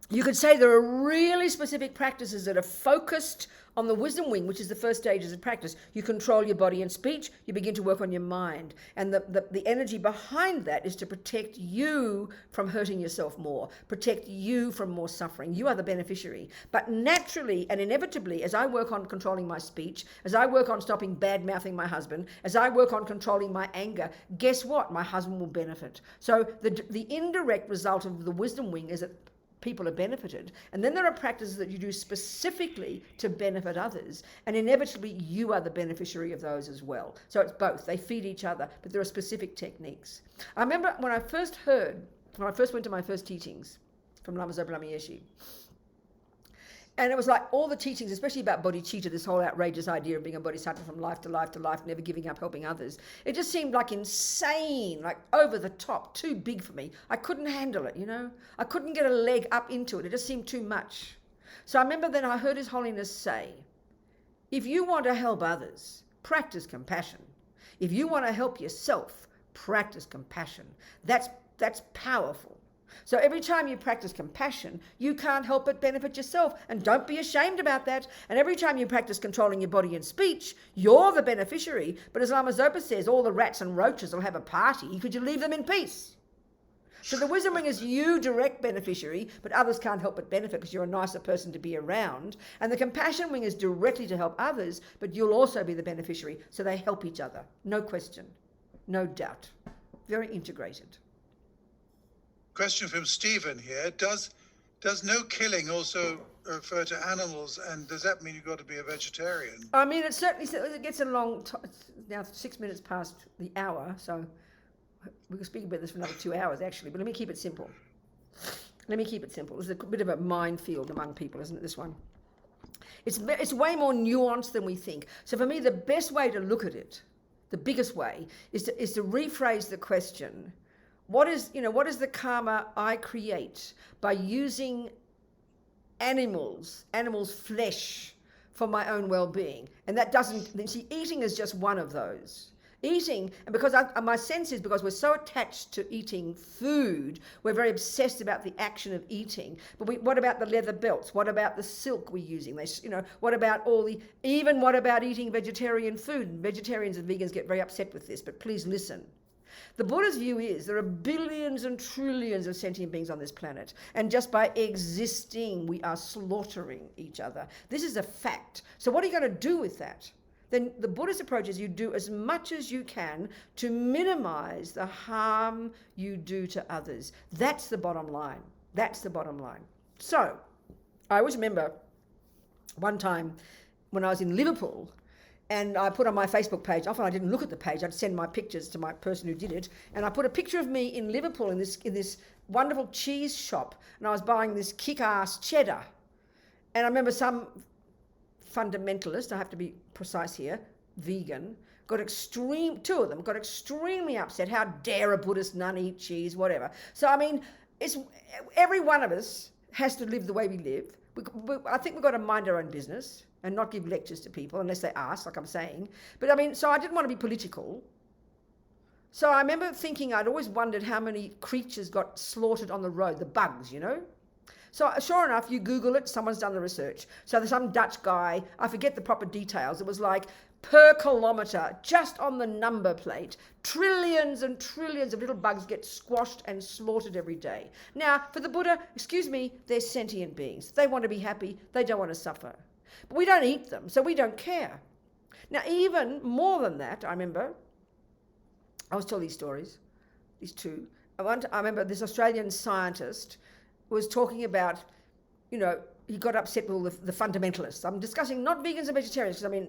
You could say there are really specific practices that are focused on the wisdom wing, which is the first stages of practice. You control your body and speech, you begin to work on your mind. And the energy behind that is to protect you from hurting yourself more, protect you from more suffering. You are the beneficiary. But naturally and inevitably, as I work on controlling my speech, as I work on stopping bad-mouthing my husband, as I work on controlling my anger, guess what? My husband will benefit. So the indirect result of the wisdom wing is that people are benefited. And then there are practices that you do specifically to benefit others. And inevitably, you are the beneficiary of those as well. So it's both. They feed each other, but there are specific techniques. I remember when I first went to my first teachings from Lama Zopa Lama Yeshe, And it was like all the teachings, especially about bodhicitta, this whole outrageous idea of being a bodhisattva from life to life to life, never giving up, helping others. It just seemed like insane, like over the top, too big for me. I couldn't handle it, you know. I couldn't get a leg up into it. It just seemed too much. So I remember then I heard His Holiness say, if you want to help others, practice compassion. If you want to help yourself, practice compassion. That's powerful. So every time you practice compassion, you can't help but benefit yourself. And don't be ashamed about that. And every time you practice controlling your body and speech, you're the beneficiary. But as Lama Zopa says, all the rats and roaches will have a party. Could you leave them in peace? So the wisdom ring is you direct beneficiary, but others can't help but benefit because you're a nicer person to be around. And the compassion wing is directly to help others, but you'll also be the beneficiary. So they help each other. No question. No doubt. Very integrated. Question from Stephen here. Does no killing also refer to animals, and does that mean you've got to be a vegetarian? I mean, it certainly gets a long it's now 6 minutes past the hour, so we could speak about this for another 2 hours actually, but let me keep it simple. This is a bit of a minefield among people, isn't it, this one? It's way more nuanced than we think. So for me, the best way to look at it, the biggest way, is to rephrase the question. What is the karma I create by using animals' flesh for my own well-being? And that doesn't, see, eating is just one of those. Eating, and because my sense is because we're so attached to eating food, we're very obsessed about the action of eating. But what about the leather belts? What about the silk we're using? What about what about eating vegetarian food? Vegetarians and vegans get very upset with this, but please listen. The Buddha's view is there are billions and trillions of sentient beings on this planet, and just by existing, we are slaughtering each other. This is a fact. So what are you going to do with that? Then the Buddhist approach is you do as much as you can to minimize the harm you do to others. That's the bottom line. So I always remember one time when I was in Liverpool, and I put on my Facebook page, often I didn't look at the page, I'd send my pictures to my person who did it, and I put a picture of me in Liverpool in this wonderful cheese shop, and I was buying this kick-ass cheddar. And I remember some fundamentalist, I have to be precise here, vegan, two of them got extremely upset. How dare a Buddhist nun eat cheese, whatever. So I mean, every one of us has to live the way we live. I think we've got to mind our own business and not give lectures to people unless they ask, like I'm saying. But I mean, so I didn't want to be political. So I remember thinking, I'd always wondered how many creatures got slaughtered on the road, the bugs, So sure enough, you Google it, someone's done the research. So there's some Dutch guy, I forget the proper details, it was like per kilometre, just on the number plate, trillions and trillions of little bugs get squashed and slaughtered every day. Now, for the Buddha, excuse me, they're sentient beings. They want to be happy, they don't want to suffer. But we don't eat them, so we don't care. Now, even more than that, I remember, I always tell these stories, these two. I remember this Australian scientist was talking about, he got upset with all the fundamentalists. I'm discussing not vegans and vegetarians, because I mean,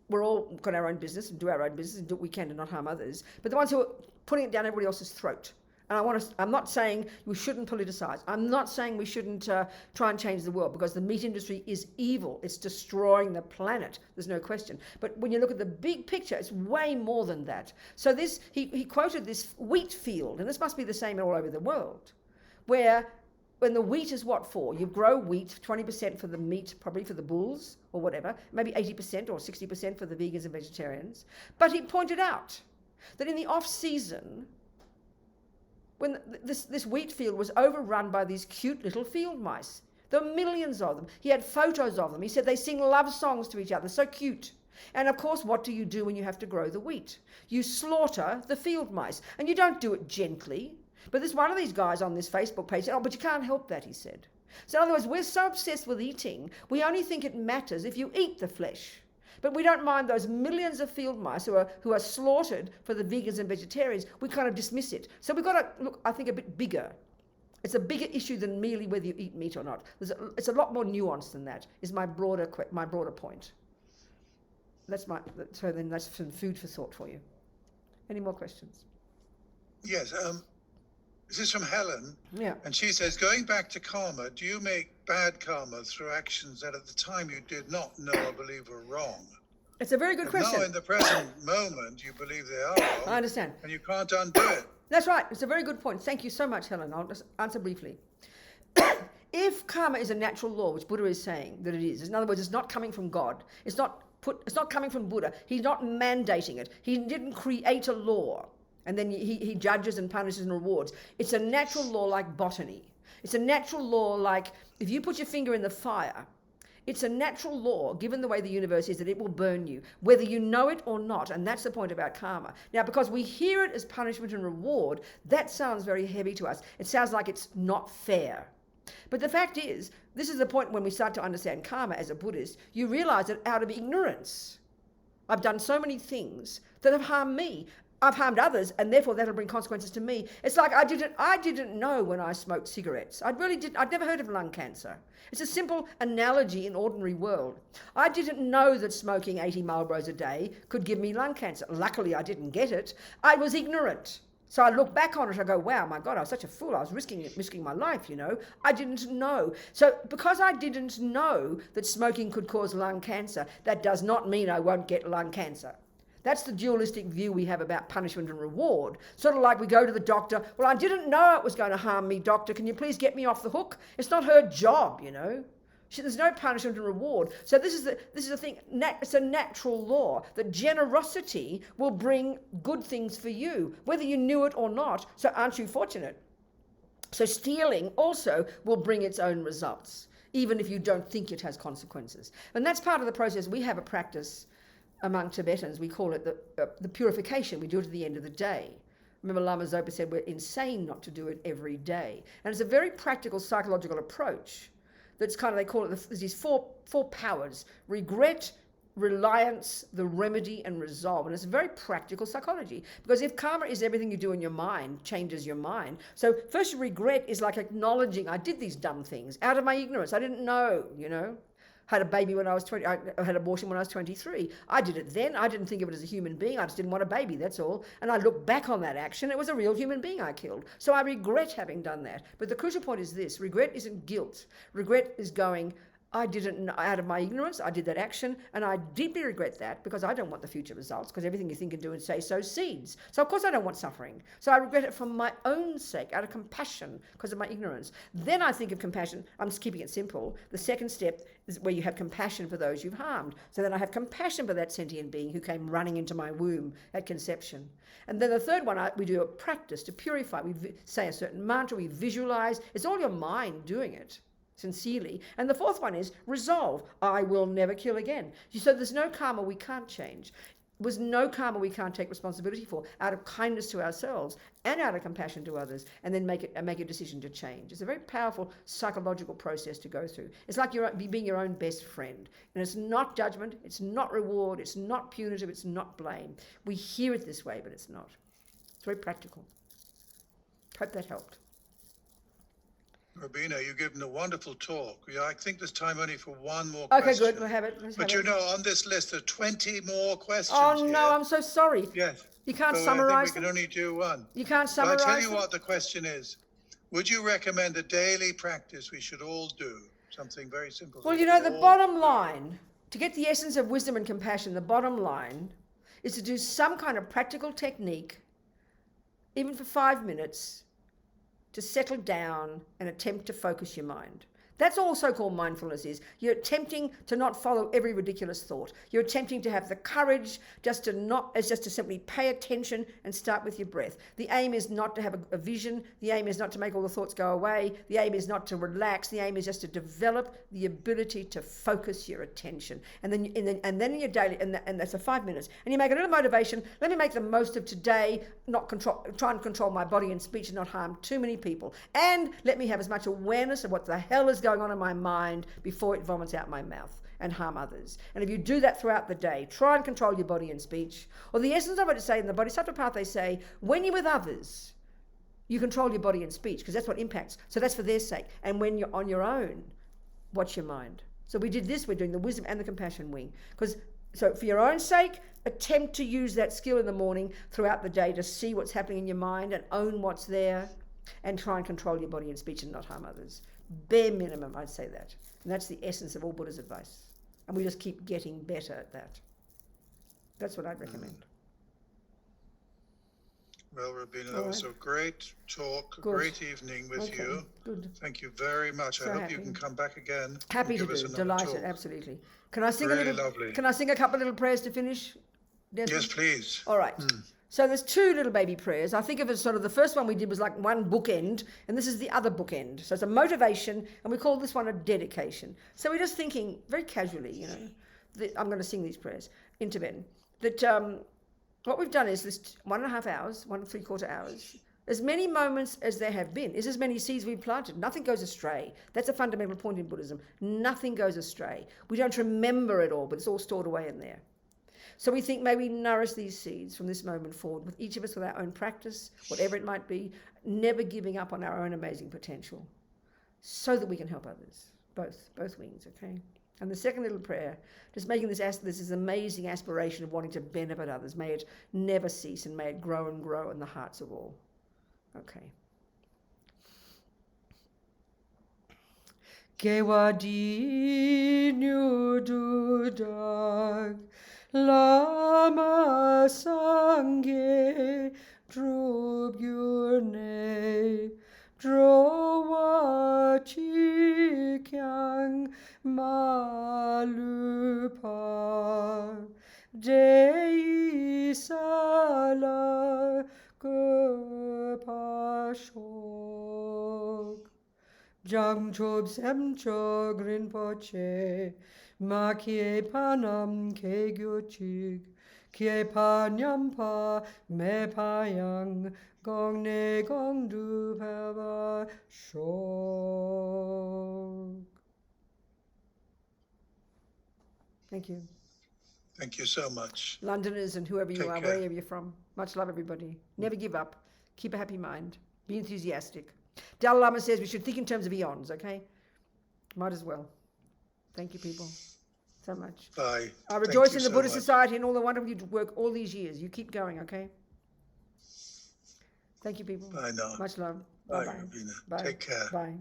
we're all got our own business and do our own business and do what we can to not harm others. But the ones who are putting it down everybody else's throat. And I'm not saying we shouldn't politicize. I'm not saying we shouldn't try and change the world, because the meat industry is evil. It's destroying the planet. There's no question. But when you look at the big picture, it's way more than that. So he quoted this wheat field, and this must be the same all over the world, where when the wheat is what for? You grow wheat, 20% for the meat, probably for the bulls or whatever, maybe 80% or 60% for the vegans and vegetarians. But he pointed out that in the off-season, when this wheat field was overrun by these cute little field mice. There were millions of them. He had photos of them. He said they sing love songs to each other, so cute. And of course, what do you do when you have to grow the wheat? You slaughter the field mice, and you don't do it gently. But there's one of these guys on this Facebook page said, but you can't help that, he said. So in other words, we're so obsessed with eating, we only think it matters if you eat the flesh. But we don't mind those millions of field mice who are slaughtered for the vegans and vegetarians. We kind of dismiss it. So we've got to look, I think, a bit bigger. It's a bigger issue than merely whether you eat meat or not. It's a lot more nuanced than that, is my broader point. So then that's some food for thought for you. Any more questions? Yes. This is from Helen. Yeah. And she says, going back to karma, do you make bad karma through actions that at the time you did not know or believe were wrong? It's a very good question. Now in the present moment, you believe they are wrong. I understand. And you can't undo it. That's right. It's a very good point. Thank you so much, Helen. I'll just answer briefly. If karma is a natural law, which Buddha is saying that it is, in other words, it's not coming from God. It's not coming from Buddha. He's not mandating it. He didn't create a law and then he judges and punishes and rewards. It's a natural law like botany. It's a natural law like if you put your finger in the fire, it's a natural law, given the way the universe is, that it will burn you, whether you know it or not. And that's the point about karma. Now, because we hear it as punishment and reward, that sounds very heavy to us. It sounds like it's not fair. But the fact is, this is the point when we start to understand karma as a Buddhist, you realize that out of ignorance, I've done so many things that have harmed me. I've harmed others, and therefore that'll bring consequences to me. It's like I didn't know when I smoked cigarettes. I'd never heard of lung cancer. It's a simple analogy in ordinary world. I didn't know that smoking 80 Marlboros a day could give me lung cancer. Luckily, I didn't get it. I was ignorant. So I look back on it, I go, wow, my God, I was such a fool. I was risking my life, you know. I didn't know. So because I didn't know that smoking could cause lung cancer, that does not mean I won't get lung cancer. That's the dualistic view we have about punishment and reward. Sort of like we go to the doctor, well, I didn't know it was going to harm me, doctor. Can you please get me off the hook? It's not her job, you know. There's no punishment and reward. So this is the thing. It's a natural law that generosity will bring good things for you, whether you knew it or not. So aren't you fortunate? So stealing also will bring its own results, even if you don't think it has consequences. And that's part of the process. We have a practice among Tibetans. We call it the purification. We do it at the end of the day. Remember, Lama Zopa said we're insane not to do it every day. And it's a very practical psychological approach. That's kind of, they call it these four powers: regret, reliance, the remedy, and resolve. And it's a very practical psychology, because if karma is everything you do in your mind, changes your mind. So first, regret is like acknowledging I did these dumb things out of my ignorance. I didn't know, you know. Had a baby when I was 20, I had abortion when I was 23. I did it then. I didn't think of it as a human being. I just didn't want a baby, that's all. And I look back on that action. It was a real human being I killed. So I regret having done that. But the crucial point is this: regret isn't guilt. Regret is going, I didn't know, out of my ignorance, I did that action, and I deeply regret that, because I don't want the future results, because everything you think and do and say sows seeds. So of course I don't want suffering. So I regret it for my own sake, out of compassion, because of my ignorance. Then I think of compassion. I'm just keeping it simple. The second step is where you have compassion for those you've harmed. So then I have compassion for that sentient being who came running into my womb at conception. And then the third one, we do a practice to purify. We say a certain mantra, we visualize. It's all your mind doing it sincerely. And the fourth one is resolve. I will never kill again. So there's no karma we can't change. There's no karma we can't take responsibility for, out of kindness to ourselves and out of compassion to others, and then make a decision to change. It's a very powerful psychological process to go through. It's like being your own best friend. And it's not judgment, it's not reward, it's not punitive, it's not blame. We hear it this way, but it's not. It's very practical. Hope that helped. Rabina, you've given a wonderful talk. I think there's time only for one more Okay, question. good. We'll have it. But you know, on this list there are 20 more questions. Oh, here. no, I'm so sorry. Yes. You can't So summarize I think we them? can only do one. You can't So I'll summarize tell you them? what the question is. Would you recommend a daily practice we should all do? Something very simple. Well, you know, the bottom line, to get the essence of wisdom and compassion, the bottom line is to do some kind of practical technique, even for 5 minutes, to settle down and attempt to focus your mind. That's all so-called mindfulness is. You're attempting to not follow every ridiculous thought. You're attempting to have the courage just to simply pay attention and start with your breath. The aim is not to have a vision. The aim is not to make all the thoughts go away. The aim is not to relax. The aim is just to develop the ability to focus your attention. And then in your daily, and that's a 5 minutes. And you make a little motivation. Let me make the most of today. Try and control my body and speech and not harm too many people. And let me have as much awareness of what the hell is going on in my mind before it vomits out my mouth and harm others. And if you do that throughout the day, try and control your body and speech. Or the essence of it is, say in the Bodhisattva path, they say, when you're with others, you control your body and speech, because that's what impacts. So that's for their sake. And when you're on your own, watch your mind. So we did this, we're doing the wisdom and the compassion wing. So for your own sake, attempt to use that skill in the morning throughout the day to see what's happening in your mind and own what's there. And try and control your body and speech and not harm others. Bare minimum, I'd say that. And that's the essence of all Buddha's advice. And we just keep getting better at that. That's what I'd recommend. Well, Rabina, that was a great talk, a great evening with you. Good. Thank you very much. So I hope happy. you can come back again. Happy to give us do. another Delighted, talk. absolutely. Can I sing Really a little? lovely. Can I sing a couple of little prayers to finish, Desmond? Yes, please. All right. So there's two little baby prayers. I think of it as sort of the first one we did was like one bookend, and this is the other bookend. So it's a motivation, and we call this one a dedication. So we're just thinking very casually, you know, that I'm going to sing these prayers in Tibetan. That what we've done is this 1.5 hours, 1 3/4 hours, as many moments as there have been, is as many seeds we've planted. Nothing goes astray. That's a fundamental point in Buddhism. Nothing goes astray. We don't remember it all, but it's all stored away in there. So we think maybe nourish these seeds from this moment forward, with each of us with our own practice, whatever it might be, never giving up on our own amazing potential, so that we can help others, both wings, okay? And the second little prayer, just making this amazing aspiration of wanting to benefit others. May it never cease, and may it grow and grow in the hearts of all. Okay. Gewadi Nyududag Lama Sangye Drubyurne Drowa Chikyang Malupa Dei Sala Gopashok Jangchob Semchog Rinpoche Ma Kie Panam Ke Gyochig Kie Panyampa Me Payang Gong Ne Gong Du Pava Shok. Thank you. Thank you so much. Londoners and whoever you Take are, care. wherever you're from. Much love, everybody. Never give up. Keep a happy mind. Be enthusiastic. Dalai Lama says we should think in terms of eons, okay? Might as well. Thank you, people, so much. Bye. I rejoice Thank you in the so Buddhist much. Society and all the wonderful work all these years. You keep going, okay? Thank you, people. Bye now. Much love. Bye, Bye-bye. Rabina. Bye. Take care. Bye.